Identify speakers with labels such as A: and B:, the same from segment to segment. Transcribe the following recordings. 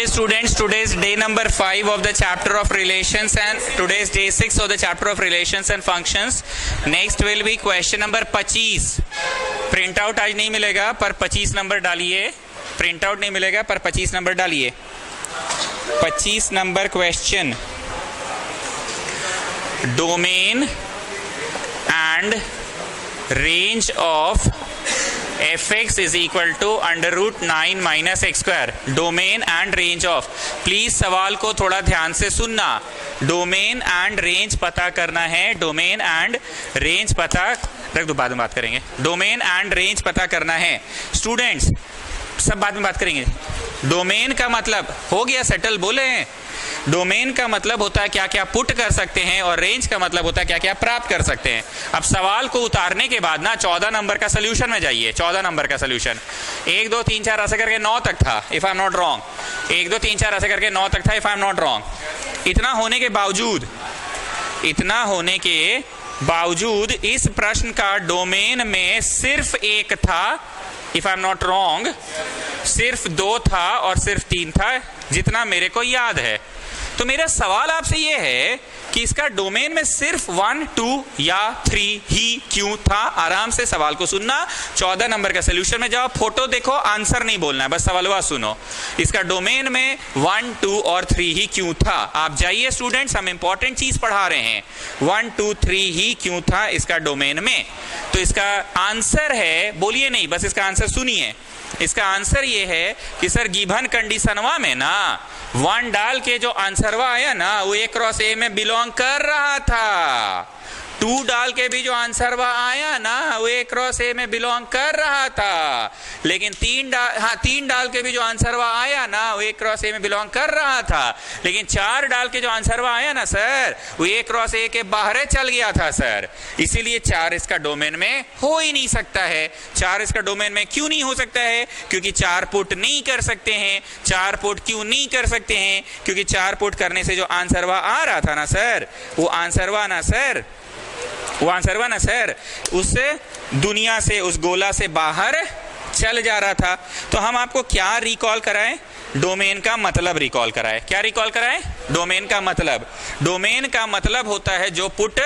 A: Okay students, today is day number 5 of the chapter of relations and today is day 6 of the chapter of relations and functions. Next will be question number 25. Print out आज नहीं मिलेगा पर 25 number डालिए. Print out नहीं मिलेगा पर 25 number डालिए. 25 number question. Domain and range of fx is equal to under root 9 minus x square. Domain and range of. Please सवाल को थोड़ा ध्यान से सुनना. डोमेन एंड रेंज पता करना है. डोमेन एंड रेंज पता रख दो, बाद में बात करेंगे. डोमेन एंड रेंज पता करना है. स्टूडेंट्स सब बाद में बात करेंगे. डोमेन का मतलब हो गया सेटल, बोले हैं. डोमेन का मतलब होता है क्या क्या पुट कर सकते हैं और रेंज का मतलब होता है क्या क्या प्राप्त कर सकते हैं. अब सवाल को उतारने के बाद ना 14 नंबर का सोल्यूशन में जाइए. 14 नंबर का सोल्यूशन 1 2 3 4 ऐसे करके 9 तक था if I am not wrong. 1 2 3 4 ऐसे करके 9 तक था if I am not wrong. इतना होने के बावजूद इस प्रश्न का डोमेन में सिर्फ एक था if I am not wrong, सिर्फ 2 था और सिर्फ 3 था जितना मेरे को याद है. तो मेरा सवाल आपसे यह है कि इसका डोमेन में सिर्फ 1 2 या 3 ही क्यों था. आराम से सवाल को सुनना. 14 नंबर का सोल्यूशन में जाओ, फोटो देखो, आंसर नहीं बोलना है, बस सवाल सुनो. इसका डोमेन में 1 2 और 3 ही क्यों था. आप जाइए स्टूडेंट्स, हम इंपॉर्टेंट चीज पढ़ा रहे हैं. 1 2 3 ही क्यों था इसका डोमेन में. तो इसका आंसर है, बोलिए नहीं, बस इसका आंसर सुनिए. इसका आंसर ये है कि सर गिवन कंडीशनवा में ना 1 डाल के जो आंसरवा आया ना वो A क्रॉस A में बिलोंग कर रहा था. 2 डाल के भी जो आंसरवा आया ना वो A क्रॉस A में बिलोंग कर रहा था. लेकिन 3 डाल के भी जो आंसरवा आया ना वो A क्रॉस A में बिलोंग कर रहा था. लेकिन 4 डाल के जो आंसरवा आया ना सर वो A क्रॉस A के बाहर चल गया था सर. इसीलिए 4 इसका डोमेन में हो ही नहीं सकता है. 4 इसका डोमेन में क्यों नहीं हो सकता है? क्योंकि 4 पुट नहीं कर सकते हैं. 4 पुट क्यों नहीं कर सकते हैं? क्योंकि 4 पुट करने से जो आंसरवा आ रहा था ना सर वो आंसरवा ना सर उस दुनिया से, उस गोला से बाहर चल जा रहा था. तो हम आपको क्या रिकॉल कराएं? डोमेन का मतलब रिकॉल कराएं. क्या रिकॉल कराएं? डोमेन का मतलब. डोमेन का मतलब होता है जो पुट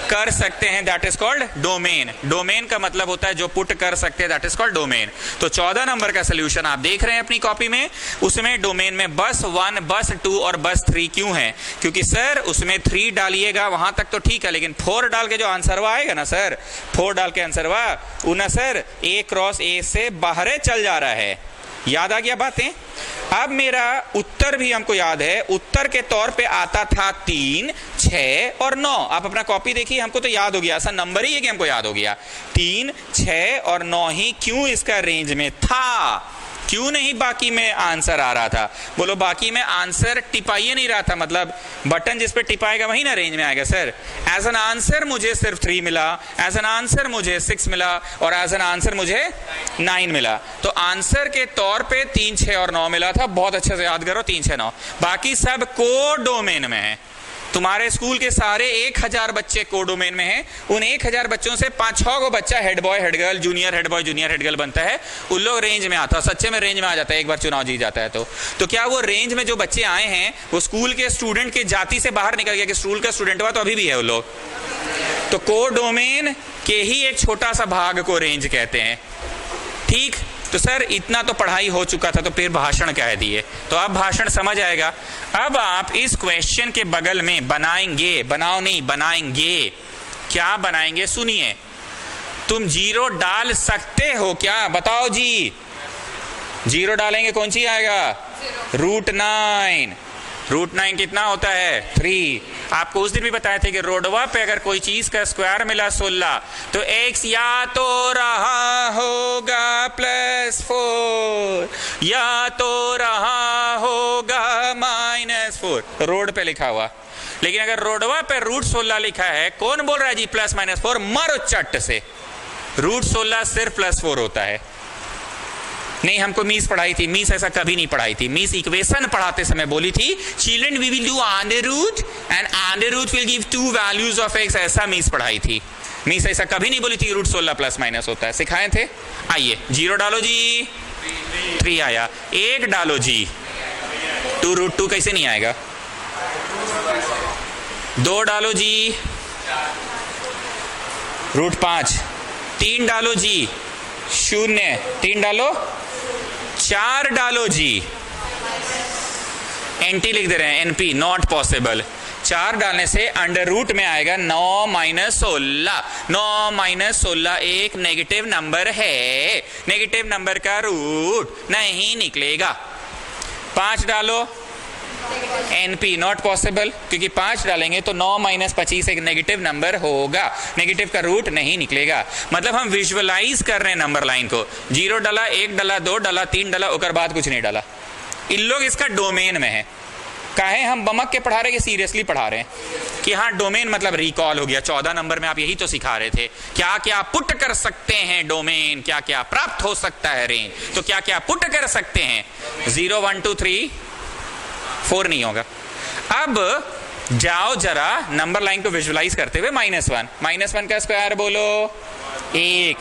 A: कर सकते हैं, that is called domain. Domain का मतलब होता है जो पुट कर सकते हैं, दैट इज कॉल्ड डोमेन. तो 14 नंबर का सोल्यूशन आप देख रहे हैं अपनी कॉपी में. उसमें डोमेन में बस 1 बस 2 और बस 3 क्यों है? क्योंकि सर उसमें 3 डालिएगा वहां तक तो ठीक है, लेकिन 4 डाल के जो आंसरवा आएगा ना सर, 4 डाल के आंसरवा वो ना सर A क्रॉस A से बाहर चल जा रहा है. याद आ गया बातें? अब मेरा उत्तर भी हमको याद है. उत्तर के तौर पे आता था 3 6 और 9. आप अपना कॉपी देखिए, हमको तो याद हो गया. ऐसा नंबर ही है कि हमको याद हो गया. 3 6 और 9 ही क्यों इसका रेंज में था. क्यों नहीं बाकी में आंसर आ रहा था? बोलो बाकी में आंसर टिपाइए नहीं रहा था, मतलब बटन जिस पे टिपाएगा वही ना रेंज में आएगा सर. एज एन आंसर मुझे सिर्फ 3 मिला, एज एन आंसर मुझे 6 मिला और एज एन आंसर मुझे 9 मिला. तो आंसर के तौर पे 3 6 और 9 मिला था. बहुत अच्छे से याद करो 3 6 9. बाकी सब को डोमेन में है. तुम्हारे स्कूल के सारे 1000 बच्चे कोडोमेन में हैं. उन 1000 बच्चों से 5-6 को बच्चा head boy head girl, junior head boy junior head girl बनता है. उन लोग रेंज में आता है. सच्चे में रेंज में आ जाता है एक बार चुनाव जीत जाता है. तो क्या वो रेंज में जो बच्चे आए हैं वो स्कूल के स्टूडेंट के जाति से बाहर निकल गया कि स्कूल का स्टूडेंट हुआ तो अभी भी है वो लोग? तो कोडोमेन के ही एक छोटा सा भाग को रेंज कहते हैं. ठीक. तो सर इतना तो पढ़ाई हो चुका था तो फिर भाषण कह दिए. तो अब भाषण समझ आएगा. अब आप इस क्वेश्चन के बगल में बनाएंगे, बनाओ नहीं बनाएंगे. क्या बनाएंगे सुनिए. तुम 0 डाल सकते हो क्या? बताओ जी. 0 डालेंगे कौन सी आएगा? √9. √9 कितना होता है? 3. आपको उस दिन भी बताए थे कि रोडवा पे अगर कोई चीज का स्क्वायर मिला 16 तो x या तो रहा होगा +4 या तो रहा होगा -4. रोड पे लिखा हुआ. लेकिन अगर रोडवा पे √16 लिखा है, कौन बोल रहा है जी +-4? मरो चट से. √16 सिर्फ +4 होता है. नहीं, हमको मीस पढ़ाई थी. मीस ऐसा कभी नहीं पढ़ाई थी. मीस इक्वेशन पढ़ाते समय बोली थी children we will do under root and under root will give 2 values of x. ऐसा मीस पढ़ाई थी. मीस ऐसा कभी नहीं बोली थी √16 +- होता है. सिखाए थे. आइए 0 डालो जी, 3 आया. 1 डालो जी, 2√2 कैसे नहीं आएगा? 2 डालो जी, √5, 3 डालो जी, 0, 3 डालो, 4 डालो जी, एनटी लिख दे रहे हैं, एनपी, नॉट पॉसिबल। 4 डालने से अंडर रूट में आएगा 9 - 16। 9 - 16 एक नेगेटिव नंबर है, नेगेटिव नंबर का रूट नहीं निकलेगा। 5 डालो, एनपी, नॉट पॉसिबल, क्योंकि 5 डालेंगे तो 9 - 25 एक नेगेटिव नंबर होगा, नेगेटिव का रूट नहीं निकलेगा। मतलब हम विजुअलाइज कर रहे हैं नंबर लाइन को। 0 डाला, 1 डाला, 2 डाला, 3 डाला, उसके बाद कुछ नहीं डाला। इन लोग इसका डोमेन में है। काहे हम बमक के पढ़ा रहे हैं कि सीरियसली पढ़ा रहे हैं? कि हाँ, डोमेन मतलब रिकॉल हो गया। 14 नंबर में आप यही तो सिखा रहे थे, क्या क्या पुट कर सकते हैं डोमेन, क्या क्या प्राप्त हो सकता है रेंज। तो क्या क्या पुट कर सकते हैं? 0 1 2 3 4 नहीं होगा। अब जाओ जरा नंबर लाइन को विजुअलाइज करते हुए -1, -1 का स्क्वायर बोलो 1।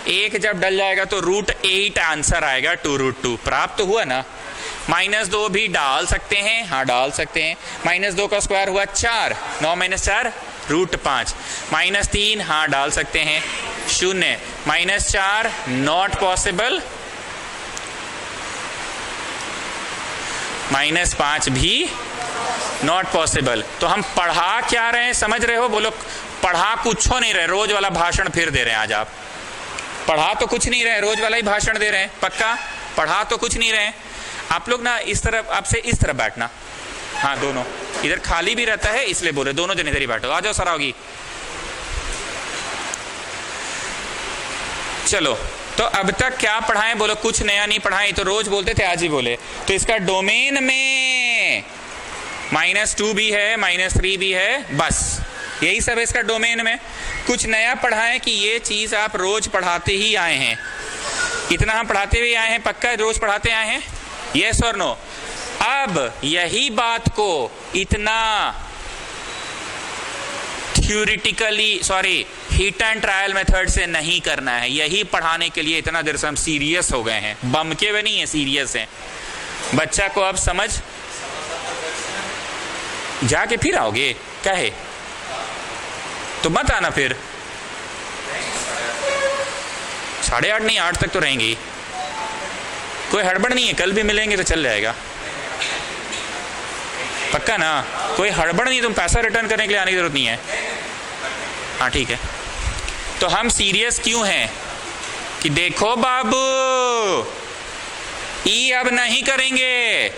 A: 1 जब डल जाएगा तो √8 आंसर आएगा 2√2। प्राप्त तो हुआ ना। -2 भी डाल सकते हैं, हाँ डाल सकते हैं। -2 का स्क्वायर हुआ 4, 9 - 4 √5। -3 हाँ डाल सकते हैं, 0। -4 नॉट पॉसिबल। -5 भी नॉट पॉसिबल। तो हम पढ़ा क्या रहे हैं, समझ रहे हो? बोलो, पढ़ा कुछ हो नहीं रहे, रोज वाला भाषण फिर दे रहे हैं आज आप। पढ़ा तो कुछ नहीं रहे, रोज वाला ही भाषण दे रहे हैं। पक्का पढ़ा तो कुछ नहीं रहे। आप लोग ना इस तरफ, आपसे इस तरफ बैठना, हाँ दोनों, इधर खाली भी रहता है इसलिए बोल रहे, दोनों जन इधर ही बैठो। आ जाओ सर, आओगी। चलो, तो अब तक क्या पढ़ाएं? बोलो, कुछ नया नहीं पढ़ाएं। तो रोज बोलते थे, आज ही बोले। तो इसका डोमेन में -2 भी है, -3 भी है, बस यही सब है इसका डोमेन में। कुछ नया पढ़ाएं कि ये चीज आप रोज पढ़ाते ही आए हैं? इतना हम पढ़ाते हुए आए हैं, पक्का रोज पढ़ाते आए हैं? यस और नो? अब यही बात को इतना theoretically, sorry, hit and trial method से नहीं करना है। यही पढ़ाने के लिए इतना देर से हम सीरियस हो गए हैं, बम के हुए नहीं है, सीरियस है। बच्चा को अब समझ, जाके फिर आओगे क्या है? तो मत आना फिर। 8:30 नहीं, 8 तक तो रहेंगी। कोई हड़बड़ नहीं है, कल भी मिलेंगे तो चल जाएगा। पक्का ना? कोई हड़बड़ नहीं, तुम पैसा रिटर्न करने के लिए आने की जरूरत नहीं है। हाँ ठीक है। तो हम सीरियस क्यों हैं कि देखो बाबू, ई अब नहीं करेंगे।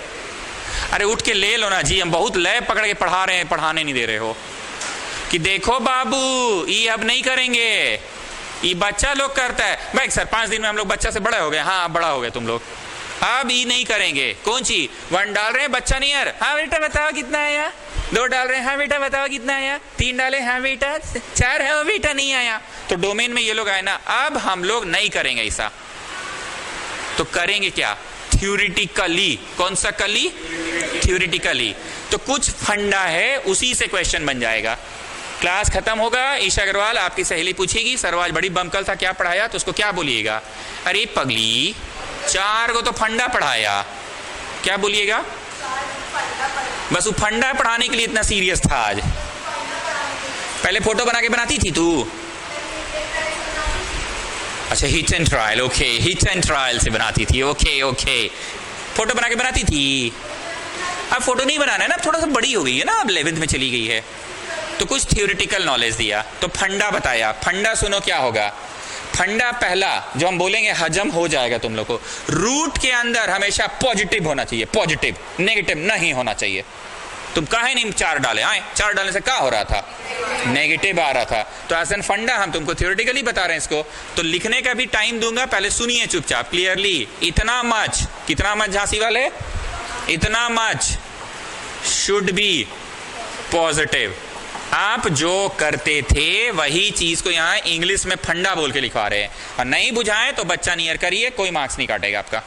A: अरे उठ के ले लो ना जी, हम बहुत लय पकड़ के पढ़ा रहे हैं, पढ़ाने नहीं दे रहे हो। कि देखो बाबू, ई अब नहीं करेंगे, ये बच्चा लोग करता है। भाई सर 5 दिन में हम लोग बच्चा से बड़े हो गए। हाँ बड़ा हो गए तुम लोग, अब ये नहीं करेंगे। कौन सी 1 डाल रहे हैं बच्चा नहीं यार, हाँ बेटा बताओ कितना आया। 2 डाल रहे हैं, हाँ बेटा बताओ कितना आया। 3 डाले, हाँ बेटा। 4 है, वो बेटा नहीं आया। तो डोमेन में ये लोग आए ना। अब हम लोग नहीं करेंगे ऐसा। तो करेंगे क्या? थ्योरेटिकली। कौन सा कली? थ्योरेटिकली। तो कुछ फंडा है, उसी से क्वेश्चन बन जाएगा। क्लास खत्म होगा, ईशा अग्रवाल आपकी सहेली पूछेगी सर आज बड़ी बमकल था, क्या पढ़ाया? तो उसको क्या बोलिएगा? अरे पगली, 4 को तो फंडा पढ़ाया। क्या बोलिएगा? बस वो फंडा पढ़ाने के लिए इतना सीरियस था आज। पहले फोटो बना के बनाती थी तू? अच्छा, hit and trial. Okay, hit and trial से बनाती थी। ओके ओके, फोटो बना के बनाती थी। अब फोटो नहीं बनाना है ना, थोड़ा सा बड़ी हो गई है ना, अब 11th में चली गई है। तो कुछ थ्योरेटिकल नॉलेज दिया, तो फंडा बताया। फंडा सुनो क्या होगा। फंडा पहला जो हम बोलेंगे हजम हो जाएगा तुम लोग को। रूट के अंदर हमेशा पॉजिटिव होना चाहिए, पॉजिटिव, नेगेटिव नहीं होना चाहिए। तुम काहे नहीं 4 डाले? आए 4 डालने से क्या हो रहा था? नेगेटिव आ रहा था। तो एज एन फंडा हम तुमको थ्योरेटिकली बता रहे हैं इसको। तो लिखने का भी टाइम दूंगा, पहले सुनिए चुपचाप क्लियरली। इतना मच, कितना मच झांसी वाले? इतना मच शुड बी पॉजिटिव। आप जो करते थे वही चीज को यहाँ इंग्लिश में फंडा बोल के लिखवा रहे हैं। और नहीं बुझाएं तो बच्चा नियर करिए, कोई मार्क्स नहीं काटेगा आपका,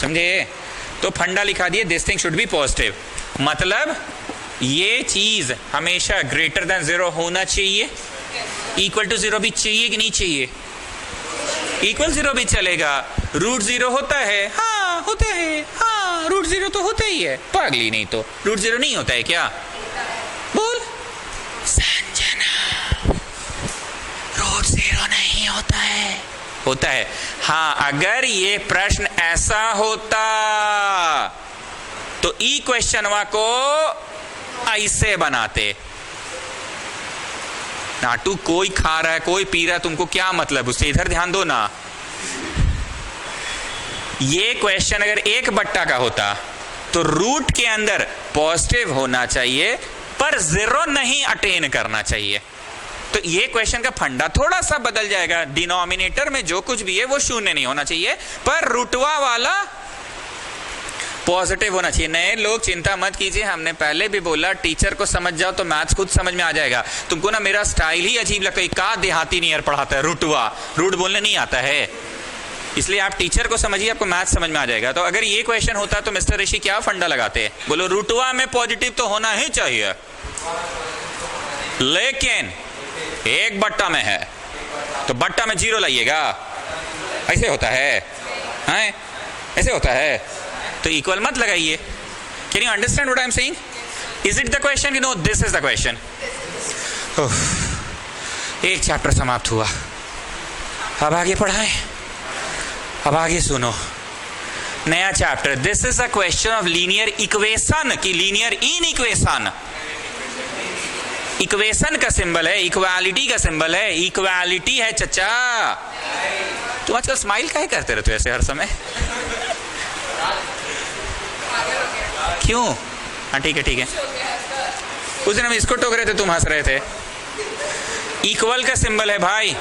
A: समझे? तो फंडा लिखा दिए, this thing should be positive. मतलब ये चीज हमेशा ग्रेटर देन 0 होना चाहिए। इक्वल टू 0 भी चाहिए कि नहीं चाहिए? इक्वल 0 भी चलेगा। √0 होता है, हाँ होता है, हाँ हाँ रूट जीरो तो होता ही है, पागली नहीं तो। रूट जीरो नहीं होता है क्या? बोल संजना, रूट जीरो नहीं होता है। होता है। हाँ, अगर ये प्रश्न ऐसा होता तो ई क्वेश्चनवा को ऐसे बनाते। नाटू, कोई खा रहा है कोई पी रहा है, तुमको क्या मतलब उससे? इधर ध्यान दो ना। ये क्वेश्चन अगर एक बट्टा का होता तो रूट के अंदर पॉजिटिव होना चाहिए पर जीरो नहीं अटेन करना चाहिए। तो ये क्वेश्चन का फंडा थोड़ा सा बदल जाएगा। डिनोमिनेटर में जो कुछ भी है वो शून्य नहीं होना चाहिए, पर रूटवा वाला पॉजिटिव होना चाहिए। नए लोग चिंता मत कीजिए, हमने पहले भी बोला टीचर को समझ जाओ तो मैथ्स खुद समझ में आ जाएगा। तुमको ना मेरा स्टाइल ही अजीब लगता है, का देहाती नियर पढ़ाता है, रूटवा, रूट बोलने नहीं आता है। इसलिए आप टीचर को समझिए, आपको मैथ्स समझ में आ जाएगा। तो अगर ये क्वेश्चन होता तो मिस्टर ऋषि क्या फंडा लगाते? बोलो रूटवा में पॉजिटिव तो होना ही चाहिए, लेकिन एक बट्टा में है तो बट्टा में जीरो लाइएगा। ऐसे होता है, हैं? ऐसे होता है तो इक्वल मत लगाइए। Can you understand what I am saying? Is it the question? You know this is the question. एक चैप्टर समाप्त हुआ, अब आगे पढ़ाएं। अब आगे सुनो, नया chapter. This is a question of linear equation की लीनियर इन इक्वेशन। इक्वेशन का सिंबल है, इक्वालिटी का सिंबल है, इक्वालिटी है चचा। तुम आजकल स्माइल काहे करते रहते हो ऐसे हर समय? क्यों? हाँ ठीक है ठीक है। उस दिन हम इसको टोक रहे थे, तुम हंस रहे थे। इक्वल का सिंबल है भाई।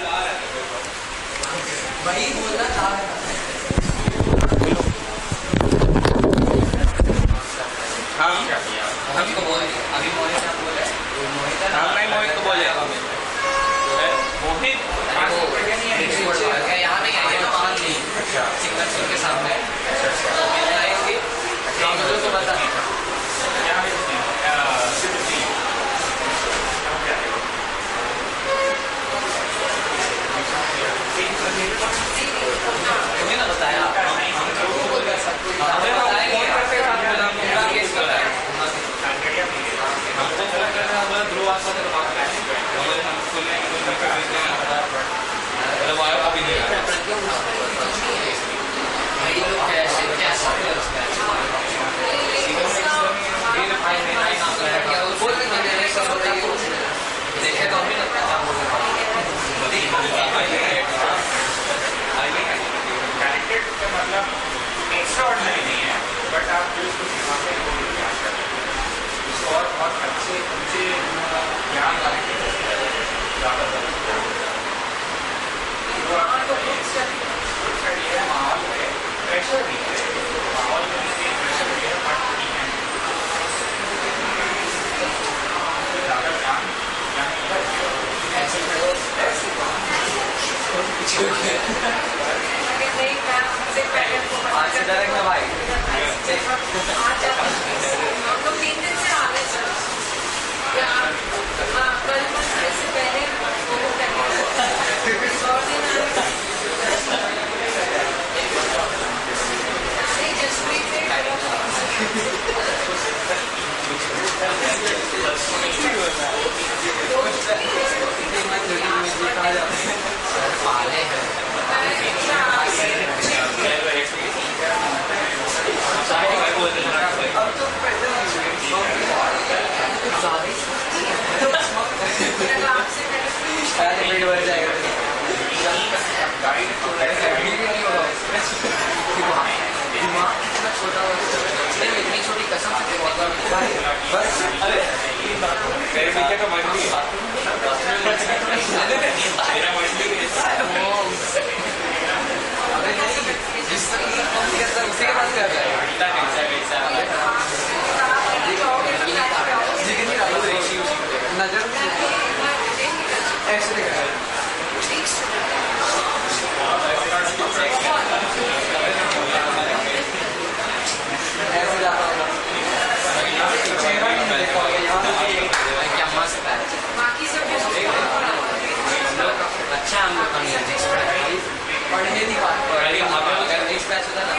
B: पढ़ने की बात, पढ़ने की बात, अगर नेक्स्ट बैच होता ना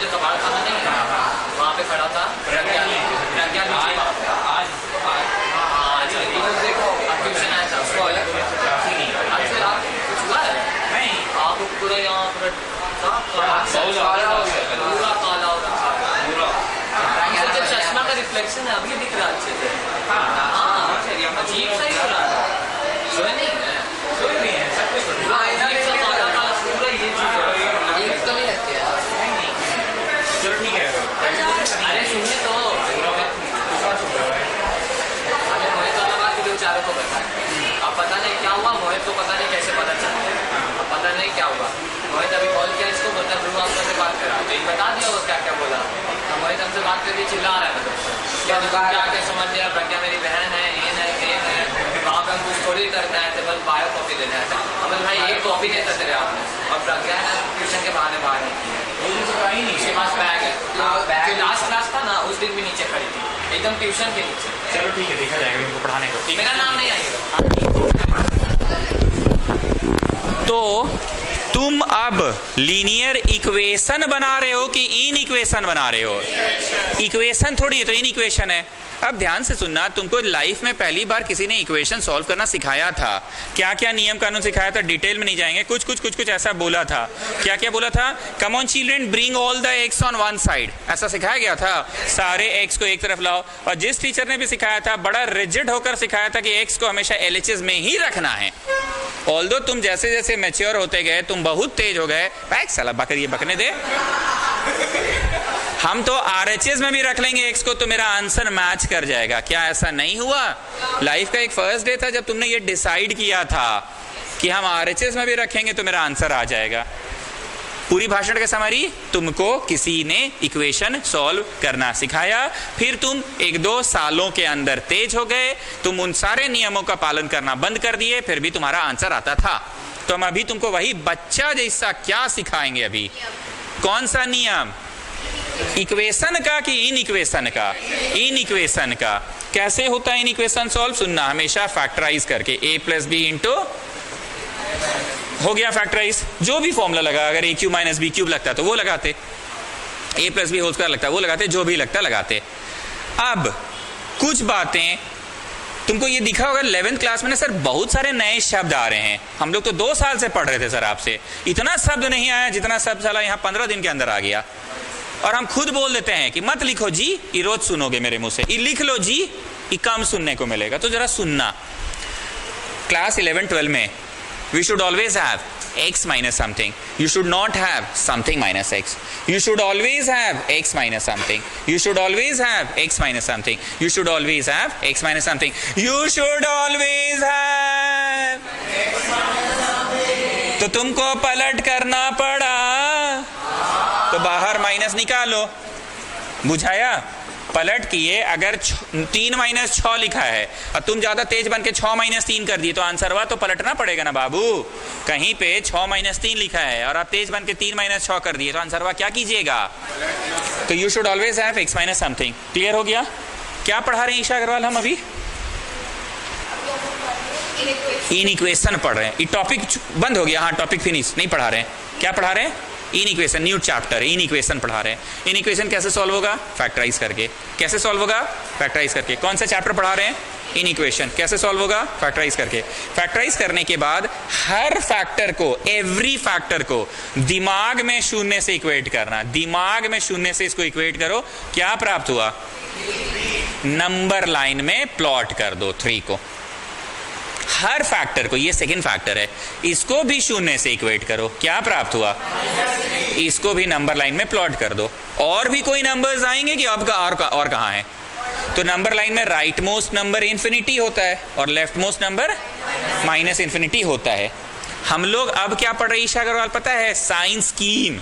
B: जो कबाड़ खाना नहीं है वहाँ पे खड़ा था प्रज्ञा नीचे वहाँ पे। हाँ देखो ट्यूशन आया था उसको अलग आज फिर आप कुछ हुआ है नहीं आपको पूरा यहाँ पूरा पूरा काला हो रखा है जो चश्मा का रिफ्लेक्शन है अभी दिख रहा है अच्छे से। हाँ अजीब सा ही हो रहा है सोए नहीं है सब कुछ पूरा काला काला पूरा ये चीज तो नहीं लगती है।
A: चलो ठीक है।
B: अरे सुनिए तो अरे मोहित तो बात वीडियो चारों को बताए अब पता नहीं क्या हुआ मोहित को पता नहीं कैसे पता चला अब पता नहीं क्या हुआ मोहित अभी कॉल किया इसको बोलता ब्लू आपका से बात करा तो बता दिया वो क्या क्या बोला मोहित हमसे बात करके चिल्ला रहा है क्या क्या समझ लिया प्रज्ञा मेरी बहन है ये है वहाँ पे हम कुछ थोड़ी करना है तो बस बायो कॉपी देना है अब भाई एक कॉपी देता तेरे आपने और प्रज्ञा है ट्यूशन के बहाने बाहर नहीं उसके पास बैग है जो लास्ट क्लास था ना उस दिन भी नीचे खड़ी थी एकदम ट्यूशन के नीचे।
A: चलो ठीक है देखा जाएगा इनको पढ़ाने को।
B: मेरा नाम नहीं आएगा।
A: तो तुम अब लीनियर इक्वेशन बना रहे हो कि इन इक्वेशन बना रहे हो? इक्वेशन थोड़ी है तो इन इक्वेशन है। अब ध्यान से सुनना, तुमको लाइफ में पहली बार किसी ने इक्वेशन सॉल्व करना सिखाया था। क्या क्या नियम कानून सिखाया था डिटेल में नहीं जाएंगे, कुछ ऐसा बोला था। क्या क्या बोला था? Come on children bring all the x on one side, ऐसा सिखाया गया था। सारे एक्स को एक तरफ लाओ। और जिस टीचर ने भी सिखाया था बड़ा रिजिड होकर सिखाया था कि एक्स को हमेशा एलएचएस में ही रखना है। ऑल्दो तुम जैसे जैसे मैच्योर होते गए तुम बहुत तेज हो गए। बैक साला बकर ये बकने दे, हम तो आरएचएस में भी रख लेंगे एक्स को तो मेरा आंसर मैच कर जाएगा। क्या ऐसा नहीं हुआ? लाइफ का एक फर्स्ट डे था जब तुमने ये डिसाइड किया था कि हम आरएचएस में भी रखेंगे तो मेरा आंसर आ जाएगा। पूरी भाषण के समरी, तुमको किसी ने इक्वेशन सॉल्व करना सिखाया, फिर तुम 1-2 सालों के अंदर तेज हो गए, तुम उन सारे नियमों का पालन करना बंद कर दिए, फिर भी तुम्हारा आंसर आता था। तो हम अभी तुमको वही बच्चा जैसा क्या सिखाएंगे अभी? कौन सा नियम? इक्वेशन का कि इन इक्वेशन का? इन इक्वेशन का। कैसे होता है इन इक्वेशन सॉल्व? सुनना, हमेशा फैक्टराइज करके a + b इंटू हो गया फैक्टराइज। जो भी फॉर्मूला लगा, अगर a³ - b³ लगता तो वो लगाते, a + b होल स्क्वायर लगता वो लगाते, जो भी लगता लगाते। अब कुछ बातें तुमको ये दिखा होगा 11th क्लास में ना सर बहुत सारे नए शब्द आ रहे हैं। हम लोग तो 2 साल से पढ़ रहे थे सर, आपसे इतना शब्द नहीं आया जितना शब्द साला यहाँ 15 दिन के अंदर आ गया। और हम खुद बोल देते हैं कि मत लिखो जी, ये रोज सुनोगे मेरे मुंह से, ये लिख लो जी, ये कम सुनने को मिलेगा। तो जरा सुनना, क्लास 11-12 में we should always have x minus something, you should not have something minus x, you should always have x minus something, you should always have x minus something, you should always have x minus something, you should always have। तो तुमको पलट करना पड़ा तो बाहर minus निकालो, बुझाया? पलट किए, अगर 3 - 6 लिखा है और तुम ज्यादा तेज बन के 6 - 3 कर दिए तो आंसर हुआ तो पलटना पड़ेगा ना बाबू। कहीं पे 6 - 3 लिखा है और आप तेज बन के 3 - 6 कर दिए तो आंसर हुआ, क्या कीजिएगा? तो you should always have x - something. Clear हो गया? क्या पढ़ा रहे हैं ईशा अग्रवाल हम अभी? इन इक्वेशन पढ़ रहे हैं। ये टॉपिक बंद हो गया, हाँ टॉपिक फिनिश, नहीं पढ़ा रहे हैं। क्या पढ़ा रहे हैं? In equation, new chapter in equation पढ़ा रहे हैं। इन इक्वेशन कैसे सॉल्व होगा? फैक्टराइज करके। कैसे सॉल्व होगा? फैक्टराइज करके। कौन सा चैप्टर पढ़ा रहे हैं? In equation. कैसे सॉल्व होगा? फैक्टराइज करके। फैक्टराइज करने के बाद हर फैक्टर को, एवरी फैक्टर को दिमाग में 0 से इक्वेट करना। दिमाग में 0 से इसको इक्वेट करो, क्या प्राप्त हुआ? नंबर लाइन में प्लॉट कर दो 3 को। हर फैक्टर को, ये सेकंड फैक्टर है, इसको भी 0 से इक्वेट करो, क्या प्राप्त हुआ? इसको भी नंबर लाइन में प्लॉट कर दो। और भी कोई नंबर्स आएंगे कि अब का और कहाँ है? तो नंबर लाइन में राइट मोस्ट नंबर इन्फिनिटी होता है और लेफ्ट मोस्ट नंबर -इन्फिनिटी होता है। हम लोग अब क्या पढ़ रहे हैं ईशा अग्रवाल पता है? Science scheme.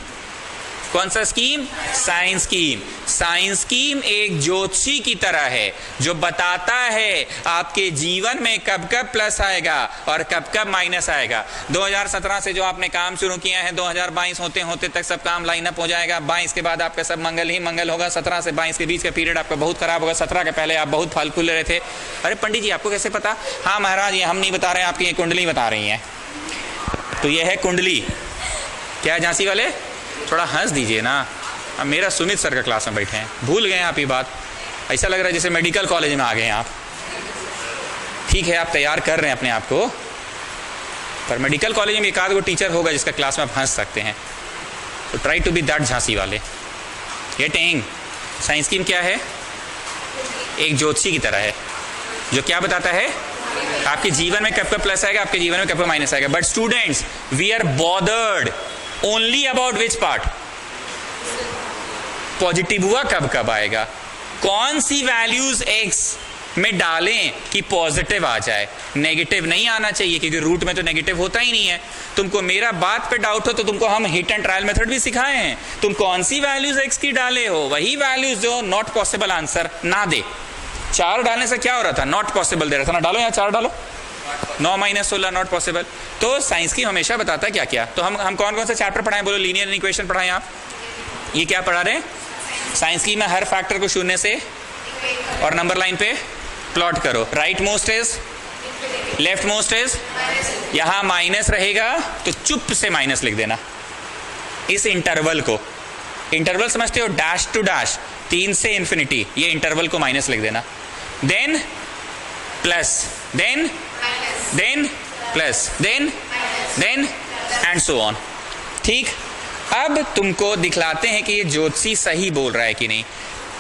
A: कौन सा scheme? Science scheme. Science scheme एक ज्योतिषी की तरह है जो बताता है आपके जीवन में कब कब प्लस आएगा और कब कब माइनस आएगा। 2017 से जो आपने काम शुरू किया है 2022 होते होते तक सब काम लाइन अप हो जाएगा। 22 के बाद आपका सब मंगल ही मंगल होगा। 17 से 22 के बीच का पीरियड आपका बहुत खराब होगा। 17 के पहले आप बहुत फल फूल रहे थे। अरे पंडित जी आपको कैसे पता? हाँ महाराज ये हम नहीं बता रहे हैं, आपकी ये कुंडली बता रही है। तो ये है कुंडली। क्या है झांसी वाले? थोड़ा हंस दीजिए ना, अब मेरा सुमित सर का क्लास में बैठे हैं, भूल गए आप ये बात। ऐसा लग रहा है जैसे मेडिकल कॉलेज में आ गए हैं आप। ठीक है, आप तैयार कर रहे हैं अपने आप को, पर मेडिकल कॉलेज में एक आध गो टीचर होगा जिसका क्लास में आप हंस सकते हैं। तो try to be that Jhansi वाले। गेटिंग? साइंस की क्या है? एक ज्योतिषी की तरह है जो क्या बताता है, आपके जीवन में कब कब प्लस आएगा, आपके जीवन में कब कब माइनस आएगा। But students, we are bothered only about which part? Positive हुआ कब कब आएगा, कौन सी वैल्यूज एक्स में डालें कि पॉजिटिव आ जाए। नेगेटिव नहीं आना चाहिए, क्योंकि रूट में तो नेगेटिव होता ही नहीं है। तुमको मेरा बात पे डाउट हो तो तुमको हम हिट एंड ट्रायल मेथड भी सिखाए हैं। तुम कौन सी वैल्यूज एक्स की डाले हो, वही वैल्यूज जो नॉट पॉसिबल आंसर ना दे। 4 डालने से क्या हो रहा था, नॉट पॉसिबल दे रहा था ना, डालो यहाँ 4 डालो। 9 - 16 नॉट पॉसिबल। तो साइंस की हमेशा बताता है क्या क्या। तो हम कौन कौन से चैप्टर पढ़ाएं, बोलो। लीनियर इक्वेशन पढ़ाएं आप। ये क्या पढ़ा रहे हैं, साइंस की में हर फैक्टर को शून्य से और नंबर लाइन पे प्लॉट करो। Right most is, left most is, यहां माइनस रहेगा तो चुप से माइनस लिख देना। इस इंटरवल को, इंटरवल समझते हो, डैश टू डैश, 3 से इंफिनिटी, ये इंटरवल को माइनस लिख देना। Then plus, then plus, then and so on. ठीक, अब तुमको दिखलाते हैं कि ये ज्योतिषी सही बोल रहा है कि नहीं।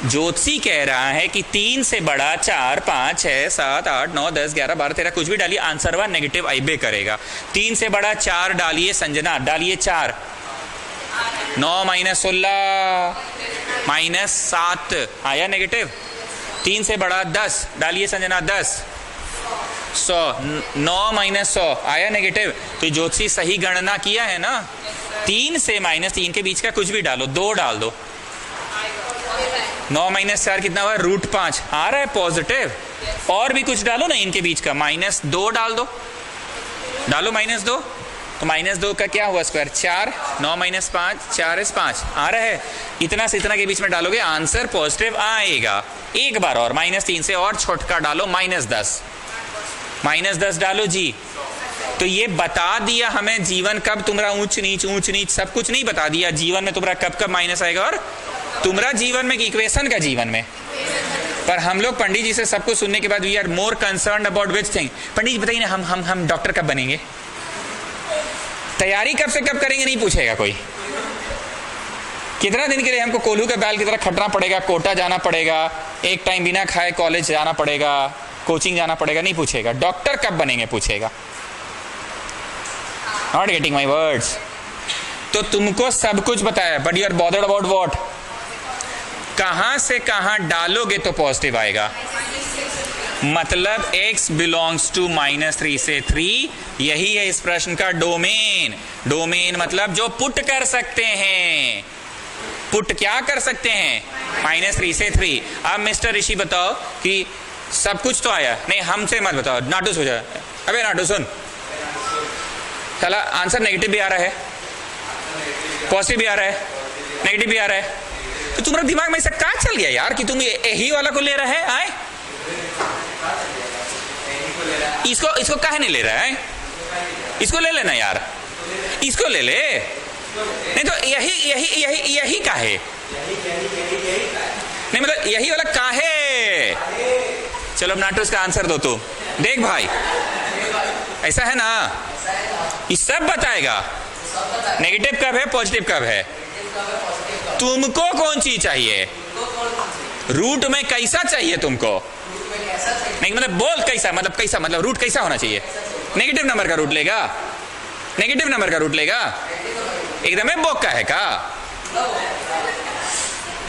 A: ज्योतिषी कह रहा है कि 3 से बड़ा 4, 5, 6, 7, 8, 9, 10, 11, 12, 13 कुछ भी डालिए, आंसर वा नेगेटिव आइबे करेगा। 3 से बड़ा 4 डालिए, संजना डालिए 4, 9 - 16 -7 आया नेगेटिव। 3 से बड़ा 10 डालिए, संजना 10, 100, 9 - 100 आया नेगेटिव। तो ज्योतिषी सही गणना किया है ना। 3 से -3 के बीच का कुछ भी डालो, 2 डाल दो। 9 - 4 कितना हुआ, √5 आ रहा है पॉजिटिव। और भी कुछ डालो ना इनके बीच का, -2 डाल दो, डालो -2। तो -2 का क्या हुआ स्क्वायर, 4, 9 - 5, 4 is 5 आ रहा है। इतना से इतना के बीच में डालोगे, आंसर पॉजिटिव आएगा। एक बार और -3 से और छोटका डालो, -10, -10 डालो जी। तो ये बता दिया हमें जीवन कब तुम्हारा ऊंच नीच सब कुछ नहीं बता दिया। जीवन में तुम्हारा कब कब माइनस आएगा, और तुम्हारा जीवन में इक्वेशन का जीवन में। पर हम लोग पंडित जी से सब कुछ सुनने के बाद we are more concern about which thing. Pandit ji बताइए ना, हम डॉक्टर कब बनेंगे, तैयारी कब से कब करेंगे, नहीं पूछेगा कोई। कितना दिन के लिए हमको कोल्हू के बैल की तरह खटना पड़ेगा, कोटा जाना पड़ेगा, एक टाइम बिना खाए कॉलेज जाना पड़ेगा, कोचिंग जाना पड़ेगा, नहीं पूछेगा। डॉक्टर कब बनेंगे पूछेगा। Not getting my words. तो तुमको सब कुछ बताया, but you are bothered about what, कहां से कहां डालोगे तो पॉजिटिव आएगा। मतलब x बिलोंग्स टू -3 से 3, यही है इस प्रश्न का डोमेन। डोमेन मतलब जो पुट कर सकते हैं। पुट क्या कर सकते हैं, -3 से 3। अब मिस्टर ऋषि बताओ कि सब कुछ तो आया, नहीं हमसे मत बताओ, नाटू सो जाए। अबे नाटू सुन, चला आंसर नेगेटिव भी आ रहा है, पॉजिटिव भी आ रहा है, नेगेटिव भी आ रहा है। तो तुम्हारा दिमाग में ऐसा क्या चल गया यार कि तुम यही वाला को ले रहे हैं। आए इसको काहे नहीं ले रहा है, इसको ले लेना यार, इसको ले ले। नहीं तो यही काहे, नहीं मतलब यही वाला काहे। चलो अब नाटो इसका आंसर दो। तो देख भाई, ऐसा है ना, ये सब बताएगा नेगेटिव कब है, पॉजिटिव कब है। तुमको कौन चीज चाहिए, रूट में कैसा चाहिए तुमको, नहीं मतलब बोल कैसा, मतलब कैसा, मतलब रूट कैसा होना चाहिए। नेगेटिव नंबर का रूट लेगा, नेगेटिव नंबर का रूट लेगा, एकदम है बोका है का।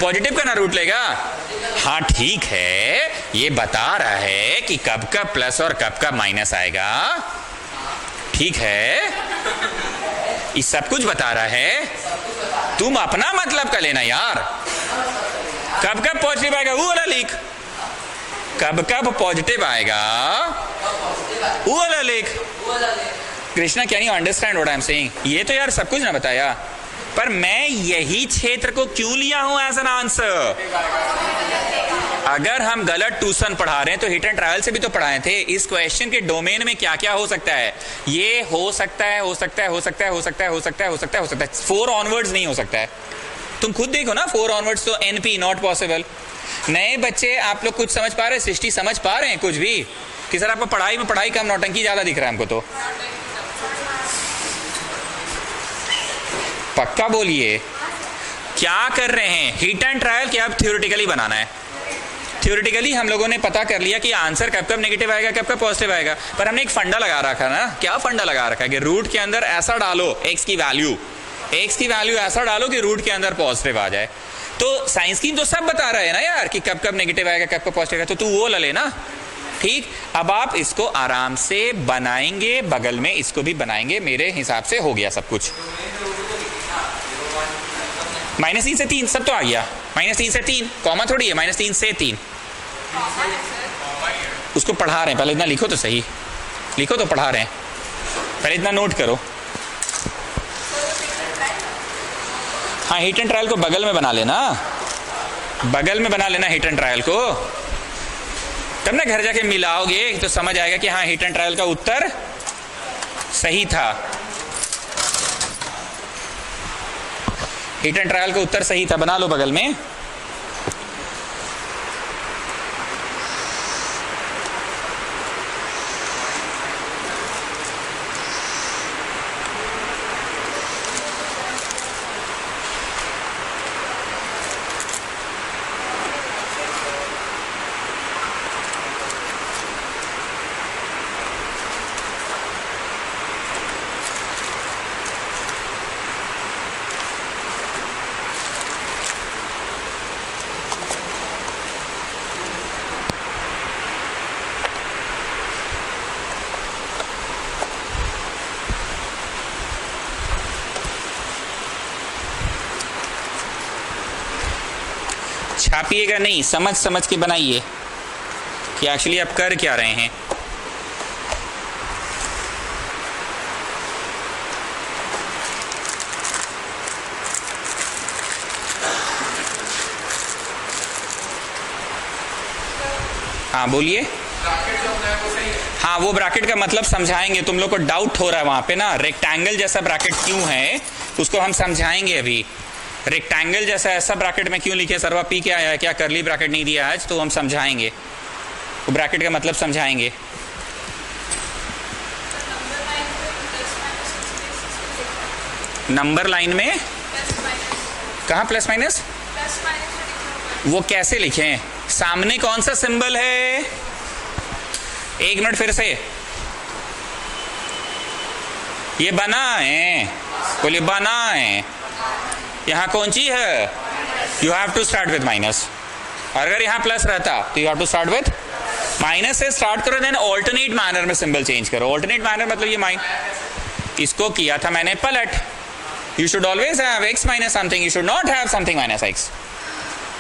A: पॉजिटिव का ना रूट लेगा। हाँ ठीक है, ये बता रहा है कि कब कब प्लस और कब कब माइनस आएगा, ठीक है, ये सब कुछ बता रहा है। तुम अपना मतलब का लेना यार। कब कब पॉजिटिव आएगा वो वाला लिख, कब कब पॉजिटिव आएगा वो वाला लिख। Krishna can you understand what I am saying. ये तो यार सब कुछ ना बताया, पर मैं यही क्षेत्र को क्यों लिया हूं एज एन आंसर। अगर हम गलत ट्यूशन पढ़ा रहे हैं तो हिट एंड ट्रायल से भी तो पढ़ाए थे। इस क्वेश्चन के डोमेन में क्या क्या हो सकता है, ये हो सकता है, हो सकता है, हो सकता है, हो सकता है, हो सकता है, हो सकता है, हो सकता है, 4 ऑनवर्ड्स नहीं हो सकता है। तुम खुद देखो ना 4 ऑनवर्ड्स तो एनपी नॉट पॉसिबल। नए बच्चे आप लोग कुछ समझ पा रहे हैं? सृष्टि समझ पा रहे हैं कुछ भी कि सर आपको पढ़ाई कम नौटंकी ज्यादा दिख रहा है हमको? तो पक्का बोलिए क्या कर रहे हैं? हिट एंड ट्रायल क्या अब थ्योरेटिकली बनाना है? थ्योरेटिकली हम लोगों ने पता कर लिया कि आंसर कब कब नेगेटिव आएगा कब कब पॉजिटिव आएगा, पर हमने एक फंडा लगा रखा ना। क्या फंडा लगा रखा है कि रूट के अंदर ऐसा डालो x की वैल्यू ऐसा डालो कि रूट के अंदर पॉजिटिव आ जाए। तो साइंस की तो सब बता रहे हैं ना यार कि कब कब नेगेटिव आएगा कब कब पॉजिटिव आएगा, तो तू वो ले लेना। ठीक, अब आप इसको आराम से बनाएंगे, बगल में इसको भी बनाएंगे। मेरे हिसाब से हो गया सब कुछ। -3 से 3 सब तो आ गया। -3 से 3 कॉमा थोड़ी है, -3 से 3 उसको पढ़ा रहे हैं। पहले इतना लिखो तो सही, लिखो तो पढ़ा रहे हैं, पहले इतना नोट करो। हाँ, हिट एंड ट्रायल को बगल में बना लेना, बगल में बना लेना हिट एंड ट्रायल को, तब ना घर जाके मिलाओगे तो समझ आएगा कि हाँ हिट एंड ट्रायल का उत्तर सही था। हिट एंड ट्रायल का उत्तर सही था, बना लो बगल में। छापिएगा नहीं, समझ समझ के बनाइए कि एक्चुअली आप कर क्या रहे हैं। हाँ बोलिए। हाँ, वो ब्रैकेट का मतलब समझाएंगे। तुम लोग को डाउट हो रहा है वहां पे ना, रेक्टेंगल जैसा ब्रैकेट क्यों है उसको हम समझाएंगे अभी। रेक्टेंगल जैसा ऐसा ब्रैकेट में क्यों लिखे सर्वा पी क्या आया है, क्या करली ब्रैकेट नहीं दिया आज, तो हम समझाएंगे, वो ब्रैकेट का मतलब समझाएंगे। नंबर लाइन में कहाँ प्लस माइनस, वो कैसे लिखें? सामने कौन सा सिंबल है? एक मिनट फिर से, ये बना है, बोलिए बना है। यहां कौन सी है? You have to start with minus. और अगर यहां प्लस रहता तो you have to start with minus से स्टार्ट करो, देन ऑल्टरनेट मैनर में सिंबल चेंज करो। ऑल्टरनेट मैनर मतलब ये इसको किया था मैंने पलट। You should always have x minus something, you should not have something minus x,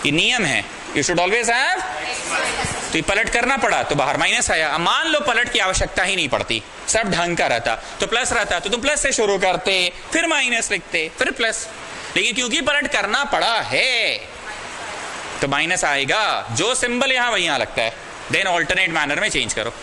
A: ये नियम है। यू शुड ऑलवेज हैव, तो ये पलट करना पड़ा तो बाहर माइनस आया। अब मान लो पलट की आवश्यकता ही नहीं पड़ती, सब ढंग का रहता, तो प्लस रहता तो तुम प्लस से शुरू करते, फिर माइनस लिखते, फिर प्लस, लेकिन क्योंकि पलट करना पड़ा है तो माइनस आएगा। जो सिंबल यहां वही यहां लगता है, देन ऑल्टरनेट मैनर में चेंज करो।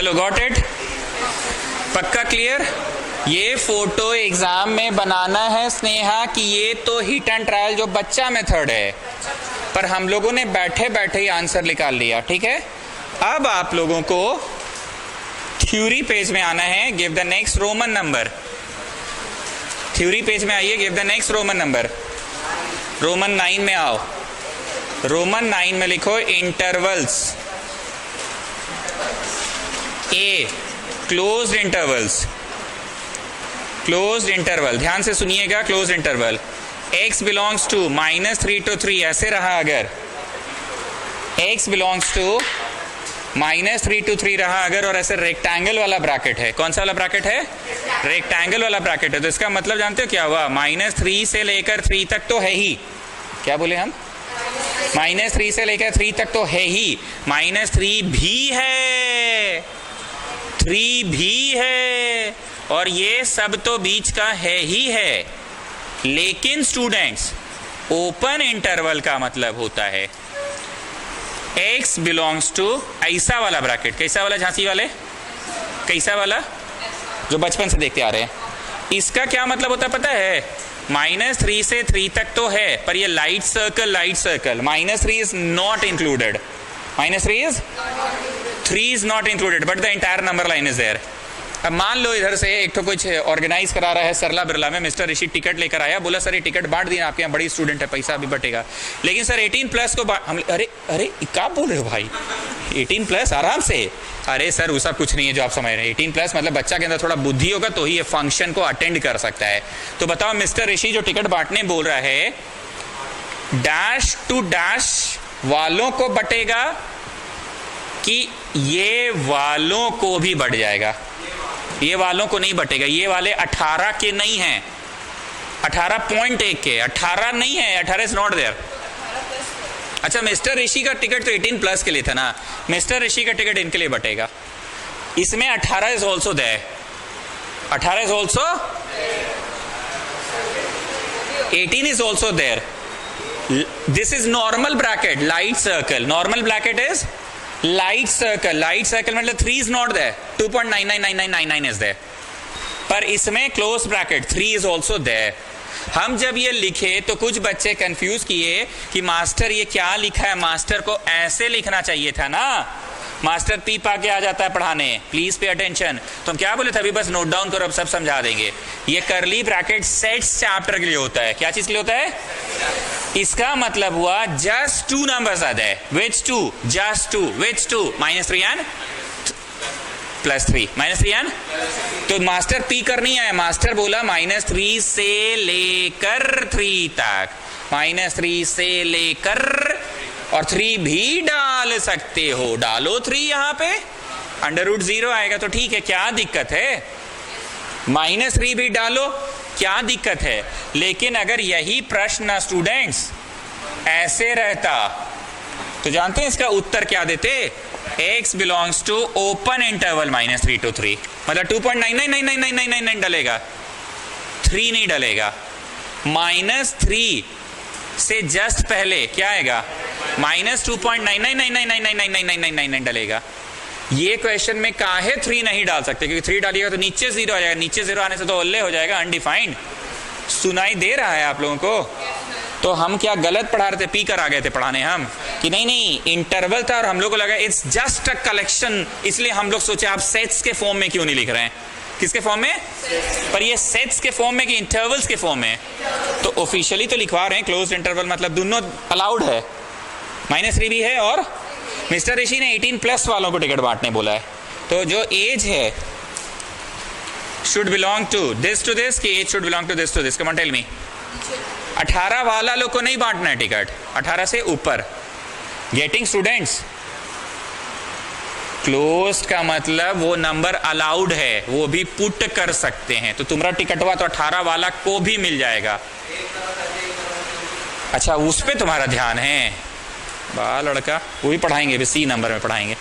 A: चलो, गॉट इट? पक्का क्लियर? ये फोटो एग्जाम में बनाना है स्नेहा कि ये तो हिट एंड ट्रायल जो बच्चा मेथड है, पर हम लोगों ने बैठे बैठे ही आंसर निकाल लिया, ठीक है? अब आप लोगों को थ्योरी पेज में आना है। Give the next Roman number. Theory page में आइए, give the next Roman number. Roman 9 में आओ। रोमन 9 में लिखो intervals. A, closed intervals. Closed interval, ध्यान से सुनिएगा। Closed interval x belongs to -3 to 3 ऐसे रहा, अगर x बिलोंग्स टू -3 to 3 रहा अगर, और ऐसे रेक्टेंगल वाला ब्रैकेट है। कौन सा वाला ब्रैकेट है? रेक्टेंगल वाला ब्रैकेट है। तो इसका मतलब जानते हो क्या हुआ? -3 से लेकर 3 तक तो है ही। क्या बोले हम? -3 से लेकर 3 तक तो है ही। -3 भी है, 3 भी है, और ये सब तो बीच का है ही है। लेकिन स्टूडेंट्स, ओपन इंटरवल का मतलब होता है x बिलोंग्स टू ऐसा वाला ब्रैकेट। कैसा वाला झांसी वाले? कैसा वाला जो बचपन से देखते आ रहे हैं। इसका क्या मतलब होता है पता है? -3 से 3 तक तो है, पर ये light circle -3 is not included. -3 is not included, but the entire number line is there. अब मान लो इधर से एक तो कुछ ऑर्गेनाइज करा रहा है सरला बिरला में, मिस्टर ऋषि टिकट लेकर आया, बोला सर ये टिकट बांट दिया, आपके यहाँ बड़ी स्टूडेंट है, पैसा भी बटेगा, लेकिन सर 18+ को हम, अरे अरे क्या बोल रहे हो भाई, 18+ आराम से। अरे सर वो सब कुछ नहीं है जो आप समझ रहे हैं। 18+ मतलब बच्चा के अंदर थोड़ा बुद्धि होगा तो ही ये फंक्शन को अटेंड कर सकता है। तो बताओ मिस्टर ऋषि जो टिकट बांटने बोल रहा है, डैश टू डैश वालों को बटेगा कि ये वालों को भी बढ़ जाएगा? ये वालों को नहीं बटेगा। ये वाले 18 के नहीं हैं, 18.1 के, 18 नहीं है, 18 इज नॉट देयर। अच्छा, मिस्टर ऋषि का टिकट तो 18+ के लिए था ना, मिस्टर ऋषि का टिकट इनके लिए बटेगा। इसमें 18 is also there, 18 is also, 18 is also there. This is normal bracket, light circle. Normal bracket is light circle. Light circle मतलब 3 is not there, 2.999999 is there, पर इसमें close bracket 3 is also there. हम जब ये लिखे तो कुछ बच्चे कंफ्यूज किए कि मास्टर ये क्या लिखा है, मास्टर को ऐसे लिखना चाहिए था ना, मास्टर पी पा के आ जाता है पढ़ाने, प्लीज पे अटेंशन। तो हम क्या बोले थे? अभी बस नोट डाउन करो, अब सब समझा देंगे। ये करली ब्रैकेट सेट्स चैप्टर के लिए होता है। क्या चीज के लिए होता है? इसका मतलब हुआ जस्ट 2 नंबर्स आते हैं। विच 2? जस्ट 2। विच 2? -3 and +3, -3 and. तो मास्टर पी कर नहीं आया, मास्टर बोला -3 से लेकर 3 तक, -3 से लेकर, और 3 भी डाल सकते हो, डालो 3 यहां पे, √0 आएगा तो ठीक है, क्या दिक्कत है? -3 भी डालो, क्या दिक्कत है? लेकिन अगर यही प्रश्न स्टूडेंट्स ऐसे रहता तो जानते हैं इसका उत्तर क्या देते? x belongs to open interval -3 to 3, मतलब 2.999999 डलेगा, 3 नहीं डलेगा। -3 से जस्ट पहले क्या आएगा? -2.9999999999 डलेगा। ये क्वेश्चन में काहे 3 नहीं डाल सकते? क्योंकि 3 डालिएगा तो नीचे 0 आ जाएगा, नीचे 0 आने से तो ओल्ले हो जाएगा, अनडिफाइंड। सुनाई दे रहा है आप लोगों को? तो हम क्या गलत पढ़ा रहे थे? पी कर आ गए थे पढ़ाने हम कि नहीं इंटरवल था, और हम लोग को लगा इट्स जस्ट अ कलेक्शन, इसलिए हम लोग सोचे आप सेट्स के फॉर्म में क्यों नहीं लिख रहे हैं? किसके फॉर्म में? पर ये सेट्स के फॉर्म में कि इंटरवल्स के फॉर्म में? तो ऑफिशियली तो लिखवा रहे हैं क्लोज्ड इंटरवल, मतलब दोनों अलाउड है, -3 भी है, और मिस्टर ऋषि ने 18+ वालों को टिकट बांटने बोला है। तो जो एज है शुड बिलोंग टू दिस कि age should belong to this? Come on tell me. 18 वाला लोग को नहीं बांटना है टिकट, 18 से ऊपर। Getting students? क्लोज्ड का मतलब वो नंबर अलाउड है, वो भी पुट कर सकते हैं। तो तुम्हारा टिकट हुआ तो 18 वाला को भी मिल जाएगा। अच्छा, उस पे तुम्हारा ध्यान है? बा लड़का, वो भी पढ़ाएंगे, भी C नंबर में पढ़ाएंगे,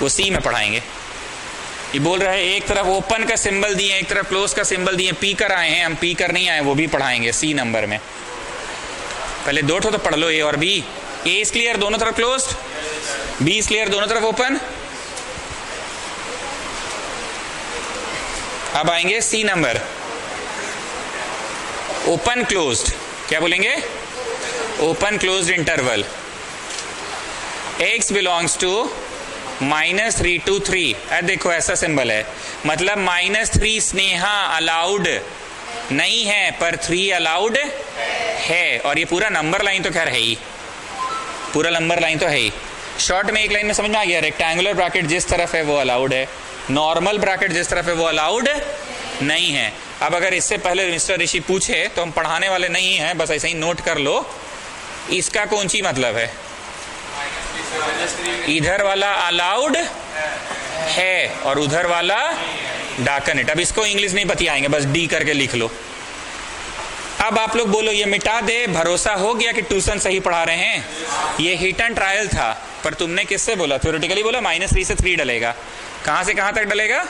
A: वो C में पढ़ाएंगे। ये बोल रहा है एक तरफ ओपन का सिंबल दिए, एक तरफ क्लोज का सिंबल दिए, पी कर आए हैं हम, पी कर नहीं आए, वो भी पढ़ाएंगे C नंबर में। पहले 2 तो पढ़ लो, A और B। A इज क्लियर, दोनों तरफ क्लोज्ड, B इज क्लियर, दोनों तरफ ओपन। अब आएंगे सी नंबर, ओपन क्लोज्ड, क्या बोलेंगे? Open closed interval, x belongs to -3 to 3। देखो ऐसा सिंबल है, मतलब -3 स्नेहा अलाउड नहीं है पर 3 अलाउड है। और ये पूरा नंबर लाइन तो खैर है ही, पूरा नंबर लाइन तो है ही। शॉर्ट में एक लाइन में समझ में आ गया, रेक्टेंगुलर ब्रैकेट जिस तरफ है वो अलाउड है, नॉर्मल ब्रैकेट जिस तरफ है वो अलाउड नहीं है। अब अगर इससे पहले मिस्टर ऋषि पूछे तो हम पढ़ाने वाले नहीं हैं, बस ऐसे ही नोट कर लो। इसका कौन सी मतलब है? इधर वाला अलाउड है और उधर वाला डाकन इट। अब इसको इंग्लिश नहीं बतियाएंगे, बस डी करके लिख लो। अब आप लोग बोलो ये मिटा दे, भरोसा हो गया कि ट्यूशन सही पढ़ा रहे हैं? ये हिट एंड ट्रायल था, पर तुमने किससे बोला? थ्योरेटिकली बोला -3 से 3 डलेगा। कहां से कहां तक डलेगा?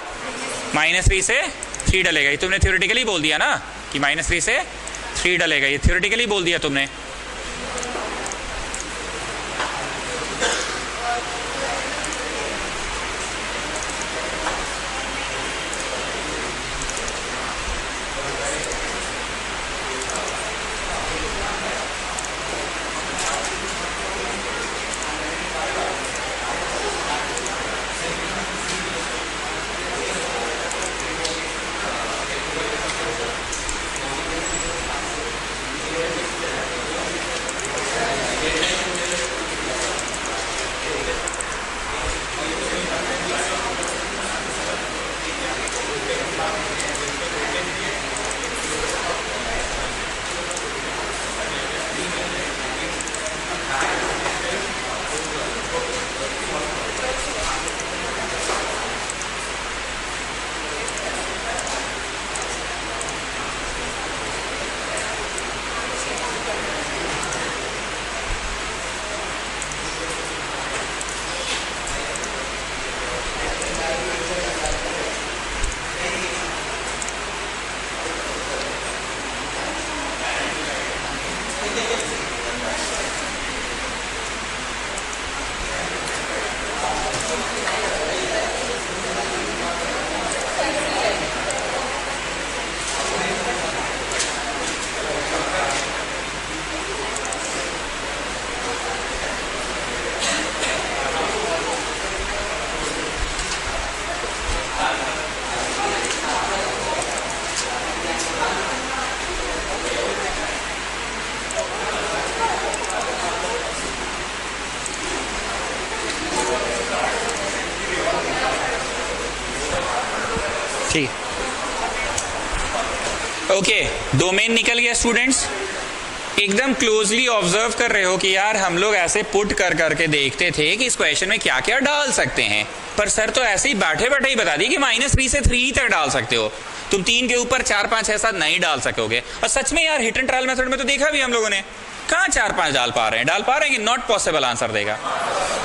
A: -3 से 3 डलेगा। ये तुमने थ्योरेटिकली बोल दिया ना कि -3 से 3 डलेगा, ये थ्योरेटिकली बोल दिया तुमने। ठीक, ओके, डोमेन निकल गया स्टूडेंट्स। एकदम क्लोजली ऑब्जर्व कर रहे हो कि यार हम लोग ऐसे पुट कर करके देखते थे कि इस क्वेश्चन में क्या क्या डाल सकते हैं, पर सर तो ऐसे ही बैठे बैठे ही बता दी कि -3 से 3 तक डाल सकते हो, तुम 3 के ऊपर 4 5 6 7 नहीं डाल सकोगे। और सच में यार हिट एंड ट्रायल मेथड में तो देखा भी हम लोगों ने, कहाँ 4 5 डाल पा रहे हैं कि नॉट पॉसिबल आंसर देगा।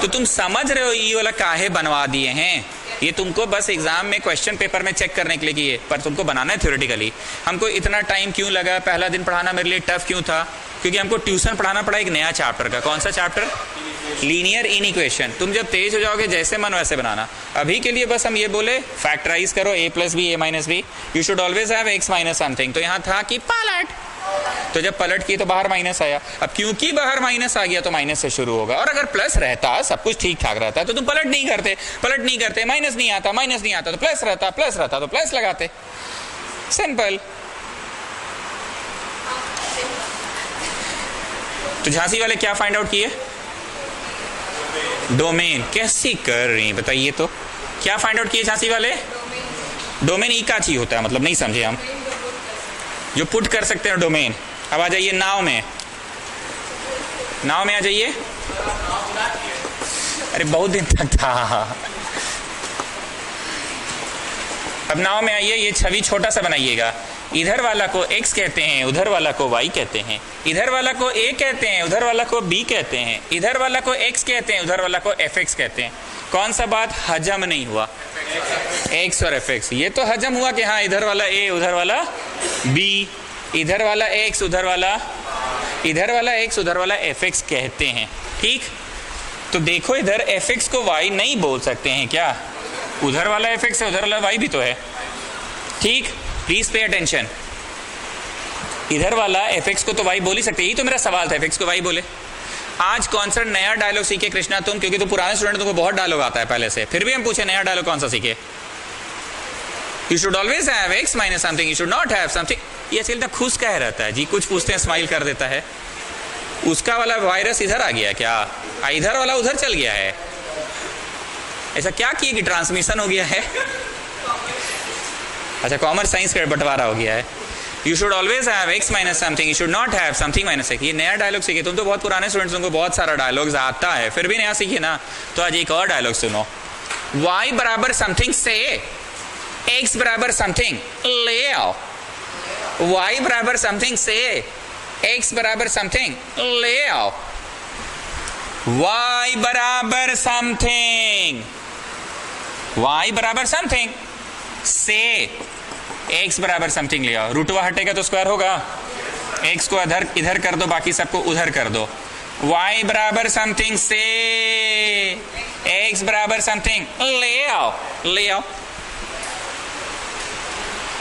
A: तो तुम समझ रहे हो ये वाला काहे बनवा दिए हैं? ये तुमको बस एग्जाम में क्वेश्चन पेपर में चेक करने के लिए किए, पर तुमको बनाना है थ्योरेटिकली। हमको इतना टाइम क्यों लगा? पहला दिन पढ़ाना मेरे लिए टफ क्यों था? क्योंकि हमको ट्यूशन पढ़ाना पड़ा एक नया चैप्टर का। कौन सा चैप्टर? Linear inequation. तुम जब तेज हो जाओगे जैसे मन वैसे बनाना। अभी के लिए बस हम ये बोले फैक्टराइज करो a + b a - b, you should always have x - something. तो यहाँ था कि पलट, तो जब पलट की तो बाहर माइनस आया। अब क्योंकि बाहर माइनस आ गया तो माइनस से शुरू होगा। और अगर प्लस रहता, सब कुछ ठीक ठाक रहता, तो तुम पलट नहीं करते, माइनस नहीं आता तो प्लस रहता तो प्लस लगाते। सिंपल। तो झांसी वाले क्या फाइंड आउट किए? डोमेन। कैसी कर रही बताइए तो, क्या फाइंड आउट किए झांसी वाले? डोमेन ई का चीज होता है, मतलब नहीं समझे हम, जो पुट कर सकते हैं डोमेन। अब आ जाइए नाव में आ जाइए। अरे बहुत दिन तक था। अब नाव में आइए, ये छवि छोटा सा बनाइएगा। इधर वाला को x कहते हैं, उधर वाला को y कहते हैं। इधर वाला को a कहते हैं, उधर वाला को b कहते हैं। इधर वाला को x कहते हैं, उधर वाला को fx कहते हैं। कौन सा बात हजम नहीं हुआ? x और fx। ये तो हजम हुआ कि हाँ इधर वाला a उधर वाला b, इधर वाला x उधर वाला fx कहते हैं। ठीक, तो देखो इधर fx को y नहीं बोल सकते हैं क्या? उधर वाला fx है, उधर वाला y भी तो है। ठीक, प्लीज पे अटेंशन। इधर वाला fx को तो y बोल ही सकते, यही तो मेरा सवाल था, fx को y बोले। आज कौन सा नया डायलॉग सीखे कृष्णा तुम, क्योंकि तुम पुराने स्टूडेंट, तुमको बहुत डायलॉग आता है पहले से, फिर भी हम पूछे नया डायलॉग कौन सा सीखे। You should always have x minus something, you should not have something. ये चलता खुश कह रहता है जी, कुछ पूछते हैं स्माइल कर देता है। उसका वाला वायरस इधर आ गया क्या, इधर वाला उधर चल गया है, ऐसा क्या किया कि ट्रांसमिशन हो गया है। अच्छा, कॉमर्स साइंस का बंटवारा हो गया है। You should always have x minus something, you should not have something minus x। ये नया डायलॉग सीखे, तुम तो बहुत पुराने स्टूडेंट्स, तुमको बहुत सारा डायलॉग्स आता है, फिर भी नया सीखे ना। तो आज एक और डायलॉग सुनो। y बराबर समथिंग से x बराबर समथिंग ले आओ, y बराबर समथिंग से x बराबर समथिंग ले आओ, y बराबर समथिंग, y बराबर समथिंग से x बराबर समथिंग ले आओ। रूटवा हटेगा तो स्क्वायर होगा, x को इधर कर दो, बाकी सबको उधर कर दो। y बराबर समथिंग से x बराबर समथिंग ले आओ, ले आओ।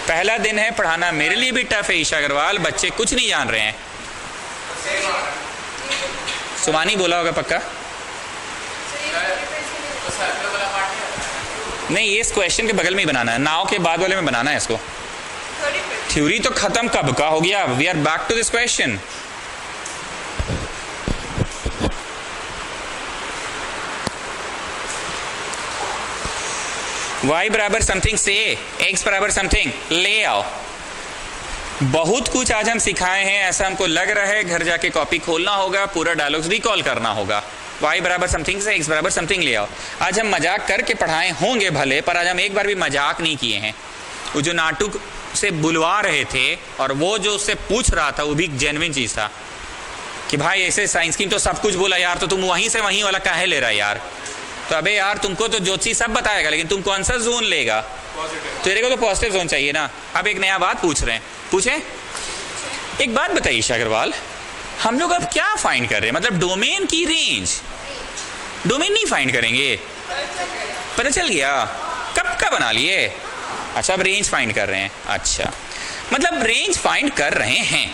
A: पहला दिन है पढ़ाना, मेरे लिए भी टफ है ईशा अग्रवाल, बच्चे कुछ नहीं जान रहे हैं। सुमानी बोला होगा पक्का, नहीं ये इस क्वेश्चन के बगल में ही बनाना है, नाव के बाद वाले में बनाना है इसको। थ्योरी तो खत्म कब का हो गया, we are back to this question. y बराबर समथिंग से x बराबर समथिंग ले आओ। बहुत कुछ आज हम सिखाए हैं, ऐसा हमको लग रहा है, घर जाके कॉपी खोलना होगा, पूरा डायलॉग्स रिकॉल करना होगा। y बराबर समथिंग से x बराबर समथिंग ले आओ। आज हम मजाक करके पढ़ाए होंगे भले, पर आज हम एक बार भी मजाक नहीं किए हैं। वो जो नाटक से बुलवा रहे थे और वो जो उससे पूछ रहा था, वो भी जेन्युइन चीज था कि भाई ऐसे साइंस की तो सब कुछ बोला यार, तो तुम वहीं से वहीं वाला काहे ले रहा है यार। तो अबे यार, तुमको तो ज्योतिषी सब बताएगा, लेकिन तुम कौन सा जोन लेगा, तेरे को तो पॉजिटिव जोन चाहिए ना। अब एक नया बात पूछ रहे हैं, पूछे। एक बात बताइए ईशा अग्रवाल, हम लोग अब क्या फाइंड कर रहे हैं, मतलब डोमेन की रेंज, डोमेन नहीं फाइंड करेंगे, पता चल गया कब का बना लिए। अच्छा, अब रेंज फाइंड कर रहे हैं। अच्छा, मतलब रेंज फाइंड कर रहे हैं,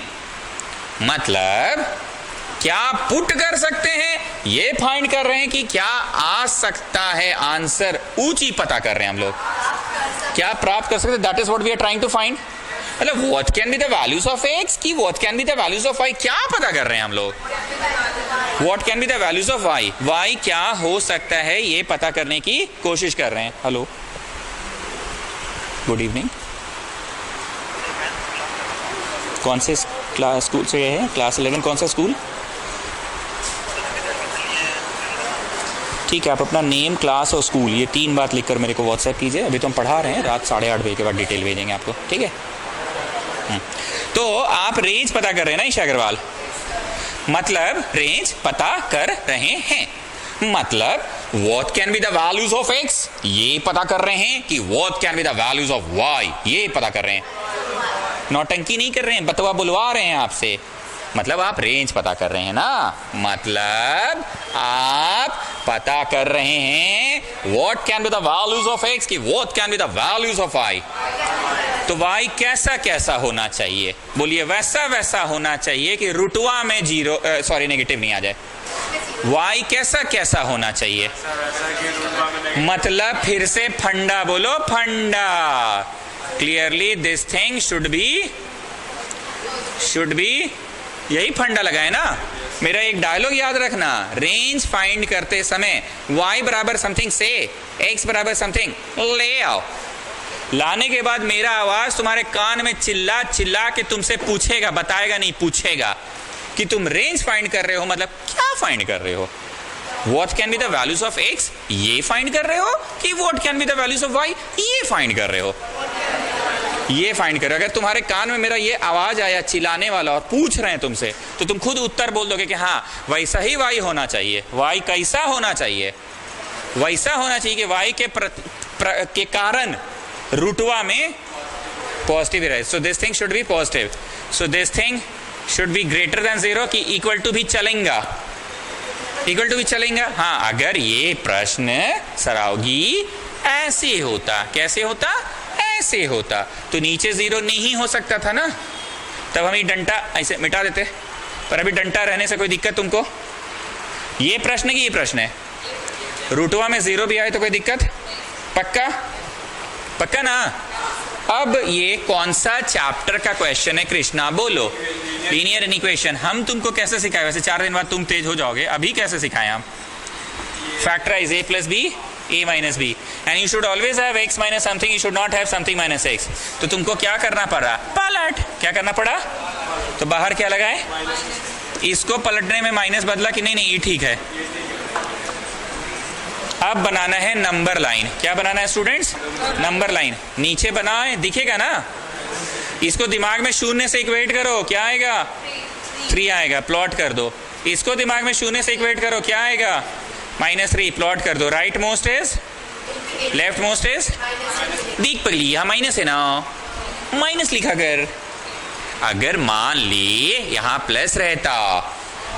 A: मतलब क्या पुट कर सकते हैं, ये फाइंड कर रहे हैं कि क्या आ सकता है आंसर, ऊंची पता कर रहे हैं हम लोग, क्या प्राप्त कर सकते हैं, that is what we are trying to find. मतलब what can be the values of x की what can be the values of y, क्या पता कर रहे हैं हम लोग। What can be the values of y, y क्या हो सकता है, ये पता करने की कोशिश कर रहे हैं। Hello, good evening. कौन से क्लास स्कूल से है, क्लास 11, कौन सा स्कूल। ठीक है, आप अपना नेम, क्लास और स्कूल, ये 3 बात लिखकर मेरे को व्हाट्सएप कीजिए। अभी तो हम पढ़ा रहे हैं, रात 8:30 बजे के बाद डिटेल भेजेंगे आपको, ठीक है। तो आप रेंज पता कर रहे हैं ना ईशा अग्रवाल, मतलब रेंज पता कर रहे हैं, मतलब what can be the values of x, ये पता कर रहे हैं कि what can be the values of y, ये पता कर रहे हैं। नौटंकी नहीं कर रहे हैं, बतवा बुलवा रहे हैं आपसे, मतलब आप रेंज पता कर रहे हैं ना, मतलब आप पता कर रहे हैं what can be the values of x की what can be the values of y। तो y कैसा कैसा होना चाहिए, बोलिए वैसा वैसा होना चाहिए कि रुटवा में जीरो, सॉरी नेगेटिव नहीं आ जाए। y कैसा कैसा होना चाहिए, मतलब फिर से फंडा बोलो, फंडा। Clearly this thing should be, यही फंडा लगाए ना। मेरा एक डायलॉग याद रखना, रेंज फाइंड करते समय y बराबर समथिंग से x बराबर समथिंग ले आओ। लाने के बाद मेरा आवाज तुम्हारे कान में चिल्ला चिल्ला के तुमसे पूछेगा, बताएगा नहीं, पूछेगा कि तुम रेंज फाइंड कर रहे हो, मतलब क्या फाइंड कर रहे हो। What can be the values of x, ये फाइंड कर रहे हो कि what can be the values of y, ये फाइंड कर रहे हो, ये फाइंड करो। अगर तुम्हारे कान में मेरा ये आवाज आया चिल्लाने वाला और पूछ रहे हैं तुमसे, तो तुम खुद उत्तर बोल दोगे कि हाँ वैसा ही y होना चाहिए। y कैसा होना चाहिए, वैसा होना चाहिए कि y के कारण रुटवा में पॉजिटिव रहे। So this thing should be positive, so this thing should be greater than 0 की इक्वल टू भी चलेगा, इक्वल टू भी चलेगा। हाँ, अगर ये प्रश्न सरावगी ऐसे होता, कैसे होता, ऐसे होता तो नीचे 0 नहीं हो सकता था ना, तब हम ये डंटा ऐसे मिटा देते। पर अभी डंटा रहने से कोई दिक्कत तुमको? ये प्रश्न है कि ये प्रश्न है? रूटवा में 0 भी आए तो कोई दिक्कत? पक्का? पक्का ना? अब ये कौन सा चैप्टर का क्वेश्चन है कृष्णा, बोलो। Linear equation. हम तुमको कैसे सिखाए? वैसे 4 दिन बाद तुम तेज हो जाओगे, अभी कैसे सिखाएं हम? Factorise a plus b, a minus b, and you should always have x minus something, you should not have something minus x। तो तुमको क्या करना पड़ा? पलट। क्या करना पड़ा? तो बाहर क्या लगाए? इसको पलटने में माइनस बदला कि नहीं? नहीं, ये ठीक है। अब बनाना है नंबर लाइन। क्या बनाना है स्टूडेंट्स? Number line. नीचे बनाए, दिखेगा ना? इसको दिमाग में 0 से इक्वेट करो, क्या आएगा? 3 आएगा, प्लॉट कर दो। इसको दिमाग में 0 से इक्वेट करो, क्या आएगा? -3, प्लॉट कर दो। Right most is, left most is, दीक पगली, यहाँ माइनस है ना, माइनस लिखा कर। अगर मान ली यहाँ प्लस रहता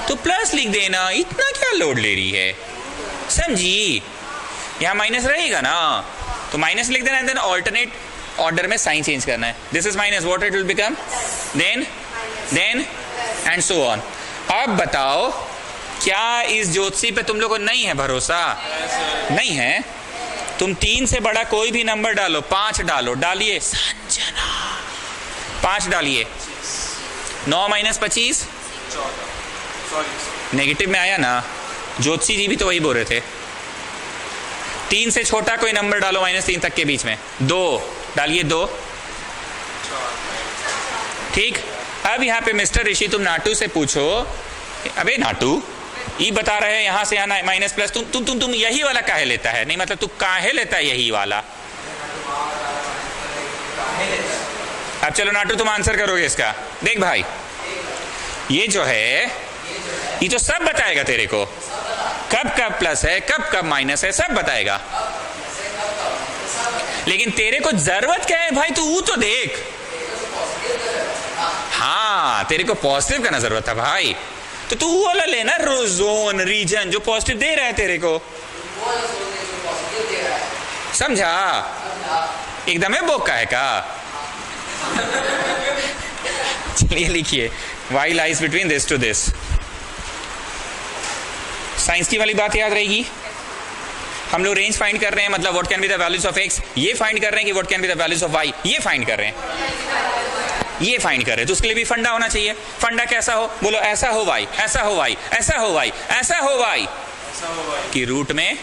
A: तो प्लस लिख देना, इतना क्या लोड ले रही है, समझी? यहाँ माइनस रहेगा ना तो माइनस लिख देना, देन ऑल्टरनेट ऑर्डर में साइन चेंज करना है। This is minus, what it will become? Then and so on. अब बताओ, क्या इस ज्योतिषी पे तुम लोग को नहीं है भरोसा? नहीं है? तुम 3 से बड़ा कोई भी नंबर डालो, 5 डालो, डालिए संजना, 5 डालिए। 9 - 25 नेगेटिव में आया ना? ज्योतिषी जी भी तो वही बोल रहे थे। 3 से छोटा कोई नंबर डालो -3 तक के बीच में। 2 डालिए, 2। ठीक। अब यहाँ पे मिस्टर ऋषि तुम नाटू से पूछो, अबे नाटू ये बता रहे हैं यहाँ से यहाँ माइनस प्लस, तुम यही वाला काहे लेता है? नहीं मतलब तू काहे लेता है यही वाला? अब चलो नाटू तुम आंसर करोगे इसका। देख भाई, ये जो है ये तो सब बताएगा तेरे को, कब कब प्लस है, कब कब माइनस है, सब बताएगा। लेकिन तेरे को जरूरत क्या है भाई? तू वो तो देख। हाँ, तेरे को पॉजिटिव करना जरूरत था भाई, तो तू वो वाला लेना, जोन रीजन जो पॉजिटिव दे रहा है तेरे को, समझा? एकदम है बोका है का। चलिए लिखिए, y lies between this to this। Science की वाली बात याद रहेगी। हम लोग रेंज फाइंड कर रहे हैं, मतलब what can be the values of x, ये फाइंड कर रहे हैं कि what can be the values of y, ये फाइंड कर रहे हैं, ये फाइंड कर रहे हैं। तो उसके लिए भी फंडा होना चाहिए। फंडा कैसा हो? बोलो, ऐसा हो y, ऐसा हो y, ऐसा हो y, ऐसा हो y कि रूट में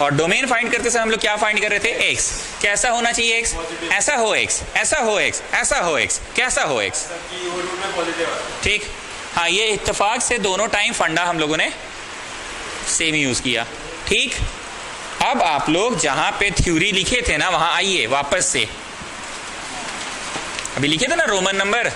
A: और डोमेन फाइंड करते समय हम लोग क्या फाइंड कर रहे थे? x। कैसा होना चाहिए x? ऐसा हो x, ऐसा हो x, ऐसा हो x, कैसा हो x, ठीक। हाँ, ये इत्तेफाक से दोनों टाइम फंडा हम लोगों ने सेम यूज किया, ठीक। अब आप लोग जहां पे थ्योरी लिखे थे ना, वहां आइए वापस से। अभी लिखे थे ना रोमन नंबर,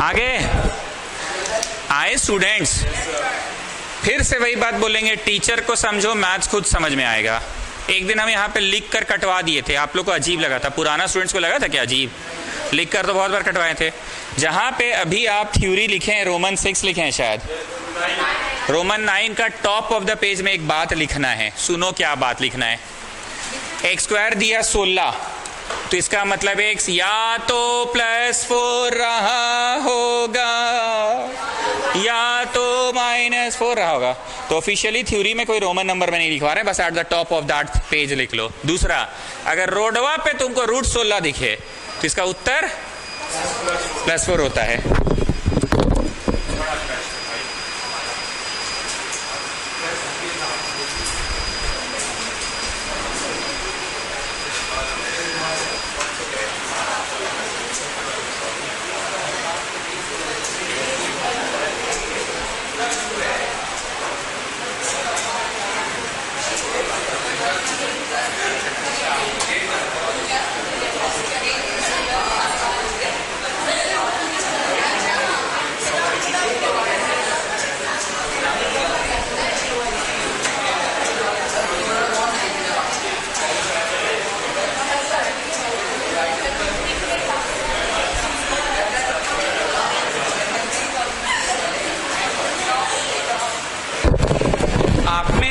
A: आगे आए स्टूडेंट्स। फिर से वही बात बोलेंगे, टीचर को समझो, मैथ्स खुद समझ में आएगा। एक दिन हम यहाँ पे लिख कर कटवा दिए थे, आप लोग को अजीब लगा था, पुराना स्टूडेंट्स को लगा था क्या अजीब? लिख कर तो बहुत बार कटवाए थे। जहाँ पे अभी आप थ्योरी लिखे हैं, रोमन 6 लिखे हैं शायद, रोमन 9 का टॉप ऑफ द पेज में एक बात लिखना है। सुनो क्या बात लिखना है। x² दिया 16, तो इसका मतलब x या तो +4 रहा होगा या तो -4 रहा होगा। तो ऑफिशियली थ्योरी में कोई रोमन नंबर में नहीं लिखवा रहे, बस at the top of that page लिख लो। दूसरा, अगर रोडवा पे तुमको √16 दिखे तो इसका उत्तर +4 होता है।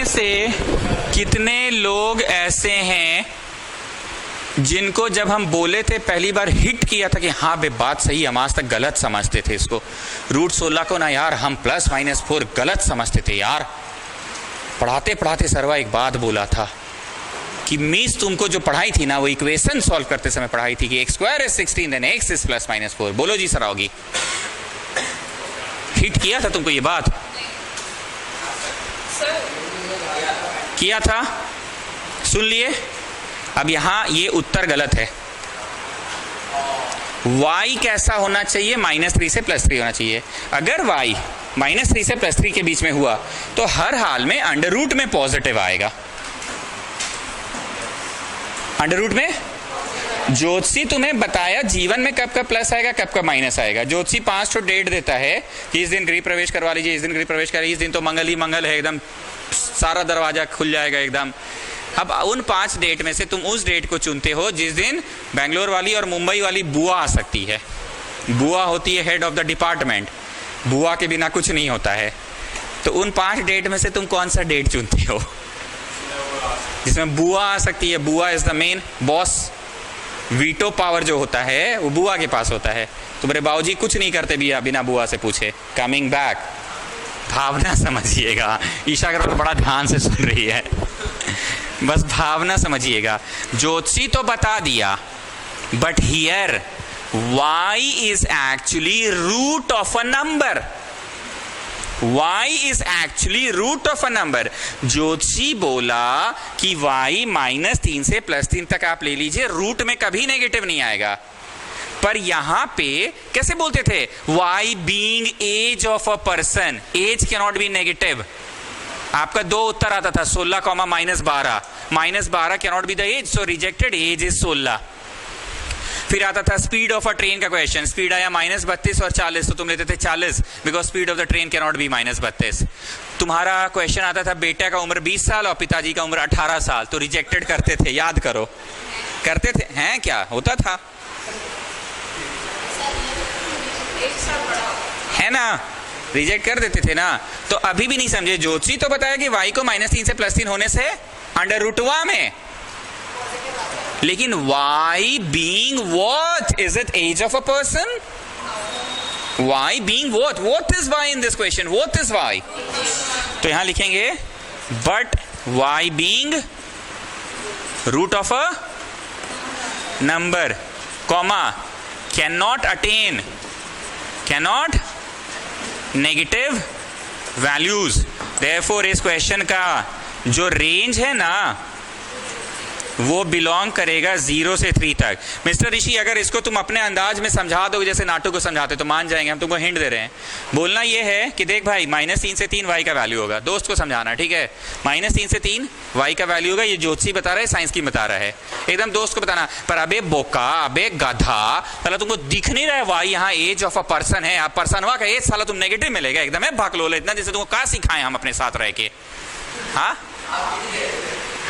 A: से कितने लोग ऐसे हैं जिनको जब हम बोले थे पहली बार हिट किया था कि हाँ बे बात सही, हम आज तक गलत समझते थे इसको, रूट 16 को ना यार हम +-4 गलत समझते थे यार। पढ़ाते पढ़ाते सरवा एक बात बोला था कि मिस तुमको जो पढ़ाई थी ना वो इक्वेशन सॉल्व करते समय पढ़ाई थी कि x² is 16 then x is +-4। बोलो जी सराओगी, हिट किया था तुमको ये बात? किया था, सुन लिए। अब यहां ये उत्तर गलत है। y कैसा होना चाहिए? -3 से +3 होना चाहिए। अगर y -3 से +3 के बीच में हुआ तो हर हाल में अंडर रूट में पॉजिटिव आएगा। अंडर रूट में ज्योतिषी तुम्हें बताया जीवन में कब कब प्लस आएगा कब कब माइनस आएगा। ज्योतिषी 5 तो डेट देता है कि इस दिन गृह प्रवेश करवा लीजिए, इस दिन गृह प्रवेश करिए, इस दिन तो मंगल ही मंगल है, एकदम सारा दरवाजा खुल जाएगा एकदम। अब उन 5 डेट में से तुम उस डेट को चुनते हो जिस दिन बेंगलोर वाली और मुंबई वाली बुआ आ सकती है। बुआ होती है हेड ऑफ द डिपार्टमेंट, बुआ के बिना कुछ नहीं होता है। तो उन 5 डेट में से तुम कौन सा डेट चुनते हो जिसमें बुआ आ सकती है? बुआ is the main boss, veto power जो होता है वो बुआ के पास होता है। तुम्हारे बाबूजी कुछ नहीं करते बिना बुआ से पूछे। कमिंग बैक, भावना समझिएगा। ईशा अग्रवाल बड़ा ध्यान से सुन रही है, बस भावना समझिएगा। ज्योतिषी तो बता दिया, but here y is actually root of a number. y is actually root of a number. ज्योतिषी बोला कि y -3 से +3 तक आप ले लीजिए, रूट में कभी नेगेटिव नहीं आएगा। पर यहां पे कैसे बोलते थे? y being age of a person, age cannot be negative. आपका 2 उत्तर आता था 16, -12, -12 cannot be the age, so rejected, age is 16। फिर आता था स्पीड ऑफ अ ट्रेन का क्वेश्चन, स्पीड आया -32 और 40, तो तुम लेते थे 40 because speed of the train can not be -32। तुम्हारा क्वेश्चन आता था बेटा का उम्र 20 साल और पिताजी का उम्र 18 साल, तो रिजेक्टेड करते थे। याद करो, करते थे, हैं क्या होता था, है ना, रिजेक्ट कर देते थे ना। तो अभी भी नहीं समझे। ज्योतिषी तो बताया कि y को -3 से +3 होने से अंडर रूटवा में, लेकिन y being what? Is it age of a person? y being what? What is y in this question? What is y? तो यहां लिखेंगे but y being root of a number, comma, cannot attain, cannot negative values. Therefore इस question का जो range है ना वो belong करेगा 0 से 3 तक। मिस्टर ऋषि, अगर इसको तुम अपने अंदाज में समझा दोगे जैसे नाटू को समझाते तो मान जाएंगे, हम तुमको हिंट दे रहे हैं। बोलना ये है कि देख भाई -3 से 3 y का वैल्यू होगा। दोस्त को समझाना, ठीक है, -3 से 3 y का वैल्यू होगा। ये ज्योतिषी बता रहा है, साइंस की बता रहा है, एकदम दोस्त को बताना। पर अबे बोका, अबे गधा, साला तुमको दिख नहीं रहा है y यहाँ एज ऑफ अ पर्सन है, आप पर्सन हुआ का एज साला तुम नेगेटिव मिलेगा, एकदम है भागलोल इतना, जैसे तुमको क्या सिखाएं हम अपने साथ रह के। हाँ,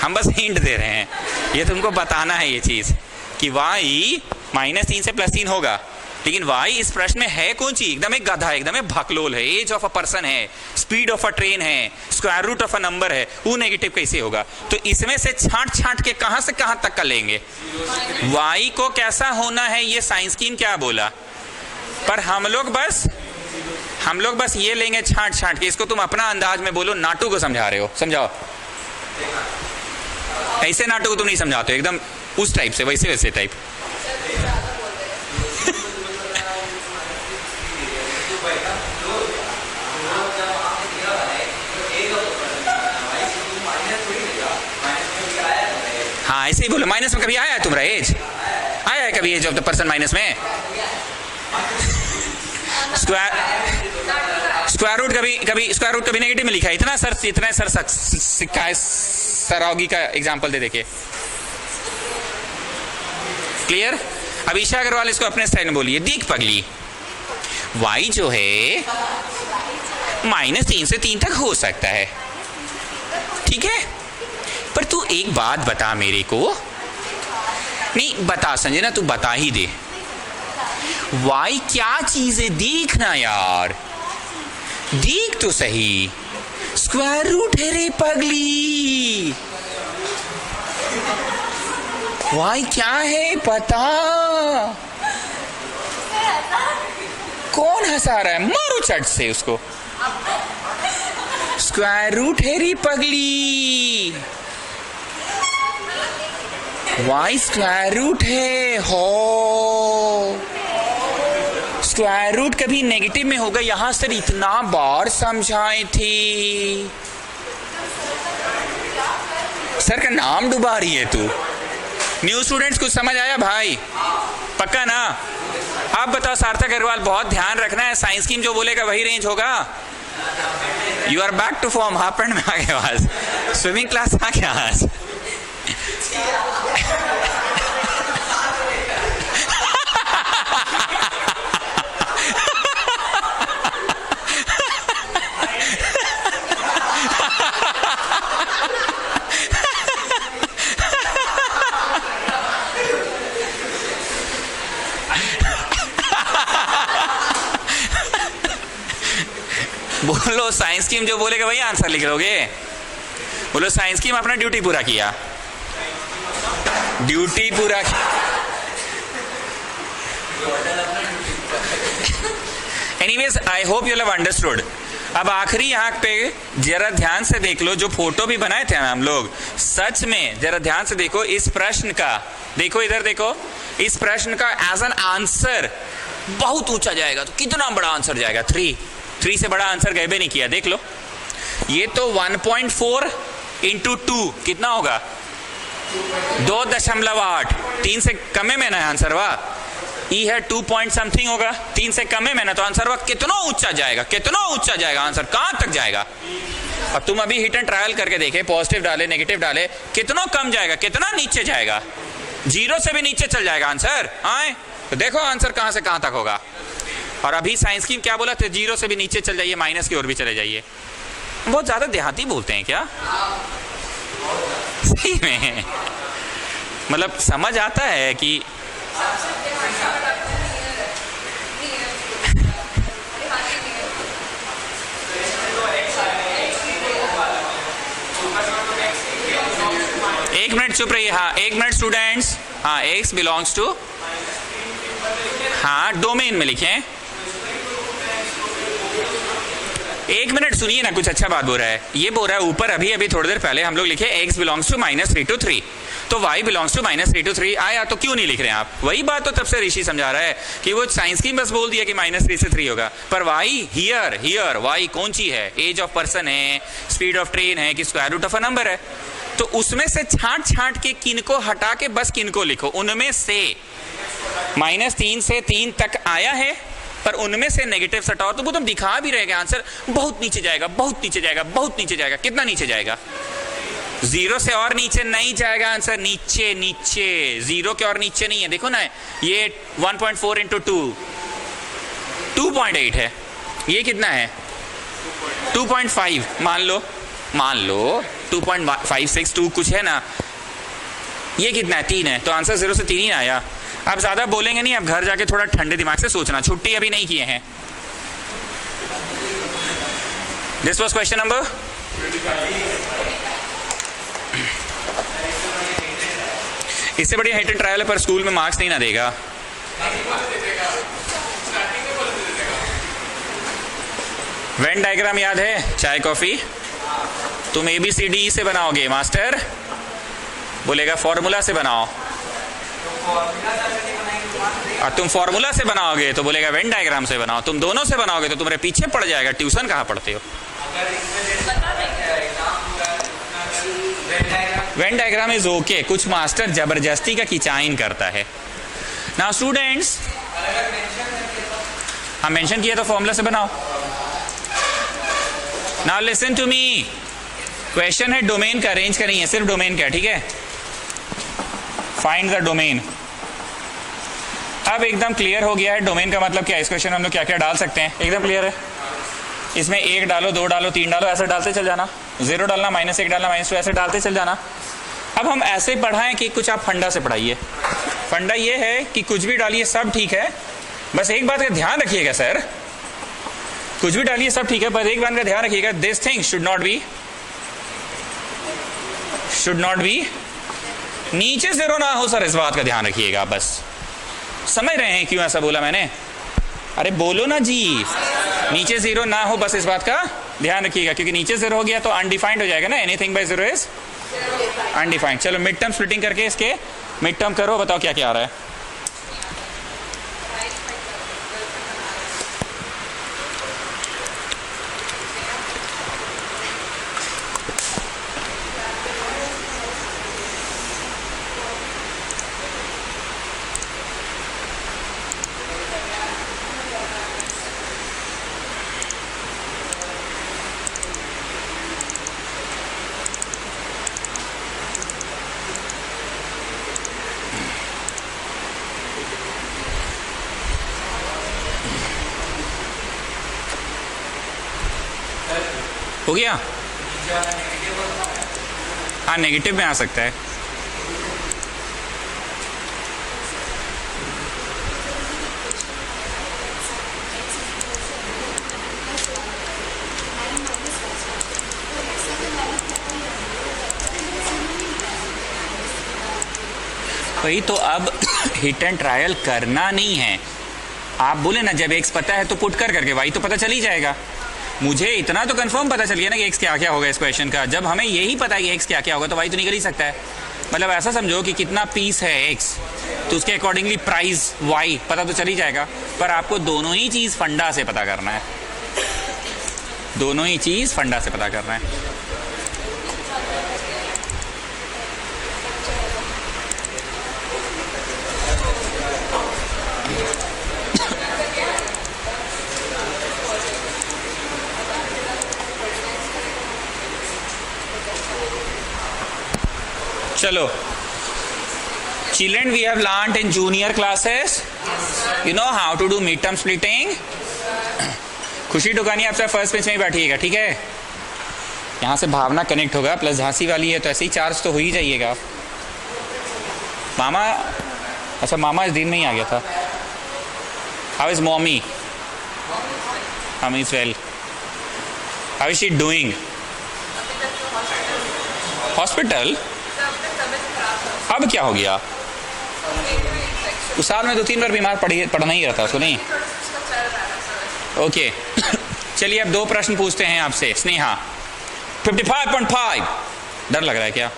A: हम बस हिंट दे रहे हैं, ये तुमको बताना है ये चीज कि y -3 से +3 होगा, लेकिन y इस प्रश्न में है कौन सी? एकदम एक गधा, एकदम एक भकलोल है, एज ऑफ अ पर्सन है, स्पीड ऑफ अ ट्रेन है, square root of a number है, वो नेगेटिव कैसे होगा? तो इसमें से छांट छांट के कहां से कहां तक का लेंगे? y को कैसा होना है ये साइंस स्कीम क्या बोला, पर हम लोग बस ये लेंगे छांट छांट के। इसको तुम अपना अंदाज में बोलो, नाटू को समझा रहे हो, समझाओ। ऐसे नाटक को तुम नहीं समझाते, एकदम उस टाइप से, वैसे टाइप। हाँ ऐसे ही बोलो। माइनस में कभी आया है तुम्हारा एज? आया है कभी age of the person minus में? स्क्वायर रूट कभी नेगेटिव में लिखा है? इतना सर सिक्का है सरावगी का एग्जांपल दे देखे। क्लियर? अब ईशा अग्रवाल इसको अपने स्टाइल में बोलिए। देख पगली, y जो है -3 से 3 तक हो सकता है, ठीक है, पर तू एक बात बता मेरे को। नहीं बता संजना, तू बता ही दे, y क्या चीज है? देख ना यार, देख तो सही। स्क्वायर रूट है रे पगली। वाई क्या है पता? कौन हंसा रहा है? मारो चट से उसको। स्क्वायर रूट है रे पगली। वाई स्क्वायर रूट है हो। स्क्वायर रूट कभी नेगेटिव में होगा, यहां सर इतना बार समझाए थे। सर का नाम डुबा रही है तू। न्यू स्टूडेंट्स कुछ समझ आया भाई? पक्का ना? आप बताओ सार्थक अग्रवाल, बहुत ध्यान रखना है, साइंस की जो बोलेगा वही रेंज होगा। You are back to form. Half pant में आ गए आज, स्विमिंग क्लास आ गया आज। बोलो साइंस की जो बोलेगा वही आंसर लिख लोगे। बोलो साइंस की अपना ड्यूटी पूरा किया। ड्यूटी पूरा anyways, I hope you have understood. अब आखिरी यहाँ पे जरा ध्यान से देख लो, जो फोटो भी बनाए थे हम लोग, सच में जरा ध्यान से देखो इस प्रश्न का। देखो इधर देखो, इस प्रश्न का एज एन आंसर बहुत ऊंचा जाएगा। तो कितना बड़ा आंसर जाएगा? 3 से बड़ा आंसर गए भी नहीं किया। देख लो, ये तो 1.4 इंटू 2 कितना होगा? 2.8। 3 से कमे में ना आंसर वाह। ई है 2 पॉइंट समथिंग होगा, 3 से कमे में ना, तो आंसर वाह कितना ऊंचा जाएगा, कितना ऊंचा जाएगा आंसर, कहां तक जाएगा? अब तुम अभी हिट एंड ट्रायल करके देखे, पॉजिटिव डाले नेगेटिव डाले, कितना कम जाएगा, कितना नीचे जाएगा? 0 से भी नीचे चल जाएगा आंसर। आए तो देखो आंसर कहां से कहां तक होगा। और अभी साइंस की क्या बोला था? 0 से भी नीचे चल जाइए, माइनस की ओर भी चले जाइए। बहुत ज्यादा देहाती बोलते हैं क्या? सही में मतलब समझ आता है कि एक मिनट चुप रहिए। हाँ 1 मिनट स्टूडेंट्स। हाँ x बिलोंग्स टू, हाँ डोमेन में लिखें। 1 मिनट सुनिए ना, कुछ अच्छा बात बोल रहा है। ये बोल रहा है ऊपर अभी थोड़ी देर पहले हम लोग लिखे x बिलोंग्स टू -3 to 3, तो y बिलोंग्स टू -3 to 3 आया, तो क्यों नहीं लिख रहे हैं आप? वही बात तो तब से ऋषि समझा रहा है कि वो साइंस की बस बोल दिया कि -3 से 3 होगा, पर y हियर y कौन सी है? एज ऑफ पर्सन है, स्पीड ऑफ ट्रेन है, कि square root of a number है। तो उसमें से छांट के किनको हटा के बस किनको लिखो। उनमें से -3 से 3 तक आया है, पर उनमें से नेगेटिव हटाओ, तो वो तुम दिखा भी रहेगा आंसर बहुत नीचे जाएगा, बहुत नीचे जाएगा, बहुत नीचे जाएगा। कितना नीचे जाएगा? 0 से और नीचे नहीं जाएगा आंसर, नीचे नीचे, 0 के और नीचे नहीं है। देखो ना, ये 1.4 इंटू 2 2.8 है, ये कितना है? 2.5 मान लो 2.56 2 कुछ है ना, ये कितना है? 3 है, तो आंसर 0 से 3 ही आया। आप ज्यादा बोलेंगे नहीं, अब घर जाके थोड़ा ठंडे दिमाग से सोचना, छुट्टी अभी नहीं किए हैं। This was question number. इससे बढ़िया हिट एंड ट्रायल है, पर स्कूल में मार्क्स नहीं ना देगा। वेन डायग्राम याद है? चाय कॉफी तुम ABCD से बनाओगे मास्टर, बोलेगा फॉर्मूला से बनाओ, और तुम फॉर्मूला से बनाओगे तो बोलेगा वेन डायग्राम से बनाओ। तुम दोनों से बनाओगे तो तुम्हारे पीछे पड़ जाएगा। ट्यूशन कहाँ पढ़ते हो? वेन डायग्राम इज ओके, कुछ मास्टर जबरदस्ती का किचाइन करता है। नाउ स्टूडेंट्स, हम मेंशन किया तो फॉर्मूला से बनाओ। Now listen to me, question है डोमेन का, रेंज का नहीं है, सिर्फ डोमेन का, ठीक है? Find the domain. अब एकदम क्लियर हो गया है डोमेन का मतलब क्या है। इस क्वेश्चन में हम लोग क्या क्या डाल सकते हैं, एकदम क्लियर है। इसमें 1 डालो, 2 डालो, 3 डालो, ऐसे डालते चल जाना। 0 डालना, -1 डालना, -2, ऐसे डालते चल जाना। अब हम ऐसे पढ़ाएं कि कुछ आप फंडा से पढ़ाइए। फंडा ये है कि कुछ भी डालिए सब ठीक है, बस एक बात का ध्यान रखिएगा सर, कुछ भी डालिए सब ठीक है, पर एक बात का ध्यान रखिएगा, this thing should not be नीचे जीरो ना हो सर, इस बात का ध्यान रखिएगा। बस समझ रहे हैं क्यों ऐसा बोला मैंने? अरे बोलो ना जी, नीचे जीरो ना हो, बस इस बात का ध्यान रखिएगा, क्योंकि नीचे जीरो हो गया तो अनडिफाइंड हो जाएगा ना, anything by zero is undefined. चलो मिड टर्म स्प्लिटिंग करके इसके मिड टर्म करो, बताओ क्या क्या आ रहा है। हो गया? हाँ, नेगेटिव में आ सकता है। वही तो, अब हिट एंड ट्रायल करना नहीं है। आप बोले ना जब एक्स पता है तो पुट करके वाई तो पता चल ही जाएगा। मुझे इतना तो कंफर्म पता चल गया ना कि एक्स क्या क्या होगा इस क्वेश्चन का। जब हमें यही पता है कि एक्स क्या क्या होगा तो वाई तो निकल ही सकता है। मतलब ऐसा समझो कि कितना पीस है एक्स, तो उसके अकॉर्डिंगली प्राइस वाई पता तो चल ही जाएगा। पर आपको दोनों ही चीज़ फंडा से पता करना है, दोनों ही चीज़ फंडा से पता करना है। चलो children, we have learnt in junior classes, you know how to do mid term splitting. खुशी टुकानी आप सब फर्स्ट पेज में ही बैठिएगा, ठीक है? यहाँ से भावना कनेक्ट होगा, प्लस झांसी वाली है तो ऐसे ही चार्ज तो हो ही जाइएगा। मामा, अच्छा मामा इस दिन में ही आ गया था। How is mommy? Mommy is well. How is she doing? Hospital? अब क्या हो गया? उस साल में 2-3 बार बीमार पड़ना ही रहता उसको, नहीं? ओके चलिए अब 2 प्रश्न पूछते हैं आपसे। स्नेहा, 55.5 डर लग रहा है क्या?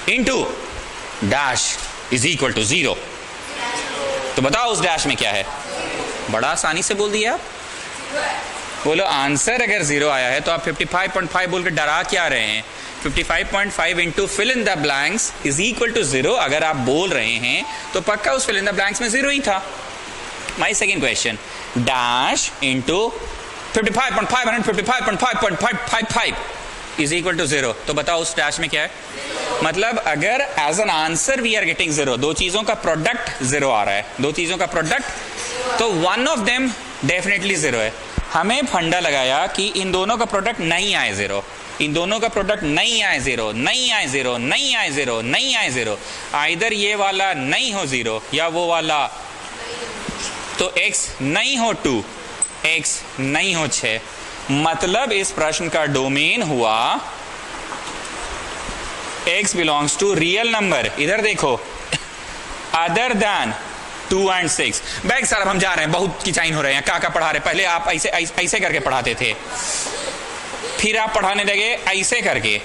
A: Into dash is equal to 0, तो बताओ उस डैश में क्या है? बड़ा आसानी से बोल दिया आप। बोलो आंसर अगर 0 आया है तो आप 55.5 बोल के डरा क्या रहे हैं? 55.5 into fill in the blanks is equal to 0 अगर आप बोल रहे हैं तो पक्का उस फिल इन द ब्लैंक्स में 0 ही था। My second question, dash into 55.555.555 is equal to 0, तो बताओ उस डैश में क्या है? मतलब अगर as an answer we are getting 0, दो चीजों का प्रोडक्ट 0 आ रहा है, दो चीजों का प्रोडक्ट, तो वन ऑफ देम डेफिनेटली 0 है। हमें फंडा लगाया कि इन दोनों का प्रोडक्ट नहीं आए 0, इन दोनों का प्रोडक्ट नहीं आए 0, नहीं आए 0, नहीं आए 0, नहीं आए 0, आइदर ये वाला नहीं हो 0 या वो वाला, तो x नहीं हो 2, x नहीं हो 6। मतलब इस प्रश्न का डोमेन हुआ x belongs to real number. इधर देखो, other than 2 and 6। Bag sir अब हम जा रहे हैं, बहुत किचाइन हो रहे हैं, क्या पढ़ा रहे? पहले आप ऐसे करके पढ़ाते थे, फिर आप पढ़ाने लगे ऐसे करके,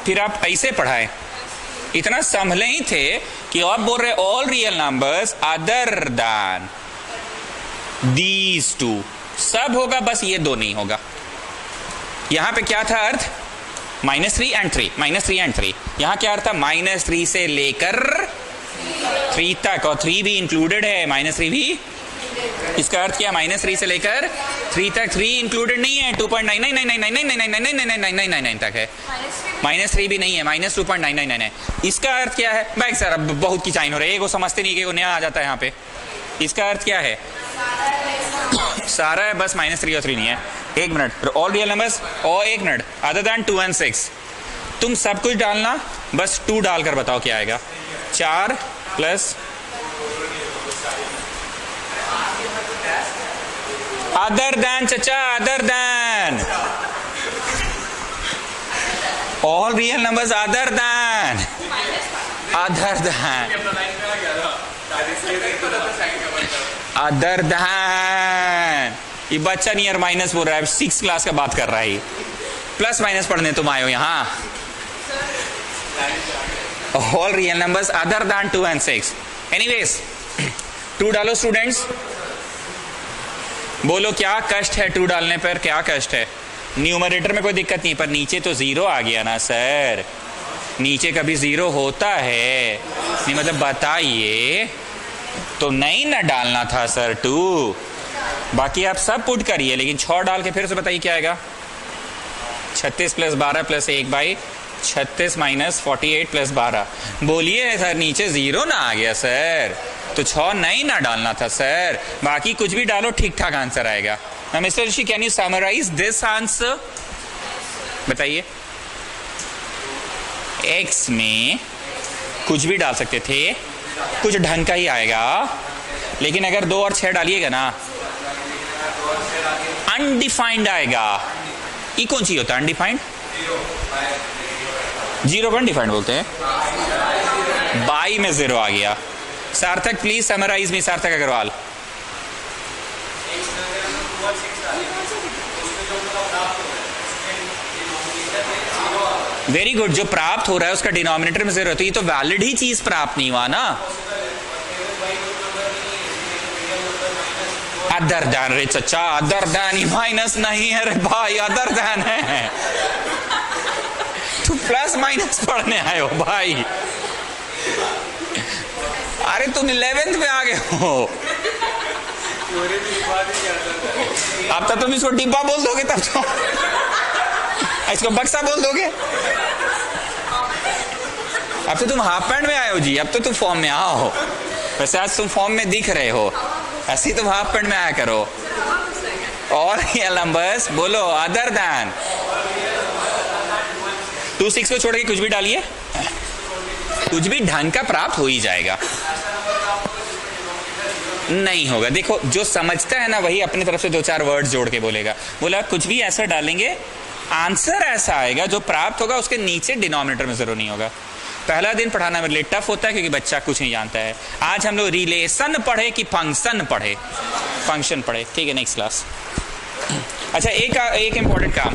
A: फिर आप ऐसे पढ़ाए। इतना संभले ही थे कि आप बोल रहे all real numbers other than these 2, सब होगा, बस ये 2 नहीं होगा। यहां पे क्या था अर्थ? -3 and 3, -3 and 3। यहां क्या अर्थ था? -3 से लेकर 3 तक, और 3 भी इंक्लूडेड है, -3 भी। इसका अर्थ क्या? -3 से लेकर 3 तक, 3 इंक्लूडेड नहीं है, 2.999999999999 तक है। -3 भी नहीं है, -2.999 है। इसका अर्थ क्या है? भाई सर अब बहुत की चाइन हो रही है, वो समझते नहीं कि वो नया आ जाता है यहाँ पे। इसका अर्थ क्या है? सारा है, बस -3 और 3 नहीं है। 1 मिनट, ऑल रियल नंबर्स, और 1 मिनट, अदर देन 2 and 6। तुम सब कुछ डालना, बस 2 डालकर बताओ क्या आएगा। 4 प्लस अदर देन चचा, other than all real numbers, other than, other than, other than. ये बच्चा नियर माइनस बोल रहा है, 6 क्लास का बात कर रहा है, प्लस माइनस पढ़ने तुम आए हो यहाँ। All real numbers other than 2 and 6। Anyways 2 डालो स्टूडेंट्स, बोलो क्या कष्ट है 2 डालने पर, क्या कष्ट है? न्यूमरेटर में कोई दिक्कत नहीं, पर नीचे तो 0 आ गया ना सर, नीचे कभी 0 होता है नहीं, मतलब बताइए, तो नहीं ना डालना था सर 2। बाकी आप सब पुट करिए, लेकिन 6 डाल के फिर से बताइए क्या आएगा। 36 + 12 + 1 बाई 36 - 48 + 12। बोलिए सर नीचे 0 ना आ गया सर, तो 6 नहीं ना डालना था सर। बाकी कुछ भी डालो ठीक ठाक आंसर आएगा। Now, Mr. Rishi, can you summarize this answer? बताइए। X में कुछ भी डाल सकते थे, कुछ ढंग का ही आएगा, लेकिन अगर 2 और 6 डालिएगा ना, अनडिफाइंड आएगा। ये कौन सी होता है अनडिफाइंड? 0 को अनडिफाइंड बोलते हैं। बाई में 0 आ गया। सार्थक प्लीज समराइज मी, सार्थक अग्रवाल। वेरी गुड, जो प्राप्त हो रहा है उसका डिनोमिनेटर में 0 है, तो ये तो वैलिड ही चीज प्राप्त नहीं हुआ ना। अदर देन रे चचा, अदर देन ही माइनस नहीं है रे भाई, अदर देन है। तू प्लस माइनस पढ़ने आए हो भाई, अरे तुम 11th में आ गए हो। अब तो तुम इसको डिब्बा बोल दोगे, तब तो इसको बक्सा बोल दोगे। अब तो तुम हाफ पैंट में आए हो जी, अब तो तुम फॉर्म में आओ। वैसे आज तुम फॉर्म में दिख रहे हो, ऐसे ही तुम हाफ पैंट में आया करो। और रियल नंबर्स बोलो अदर देन 2 6 को छोड़ के कुछ भी डालिए, कुछ भी ढंग का प्राप्त हो ही जाएगा। नहीं होगा, देखो जो समझता है ना वही अपनी तरफ से 2-4 वर्ड्स जोड़ के बोलेगा। बोला कुछ भी ऐसा डालेंगे, आंसर ऐसा आएगा जो प्राप्त होगा, उसके नीचे डिनोमिनेटर में 0 नहीं होगा। पहला दिन पढ़ाना मेरे लिए टफ होता है क्योंकि बच्चा कुछ नहीं जानता है। आज हम लोग रिलेशन पढ़े कि फंक्शन पढ़े? फंक्शन पढ़े, ठीक है। Next class. अच्छा, एक इंपॉर्टेंट काम,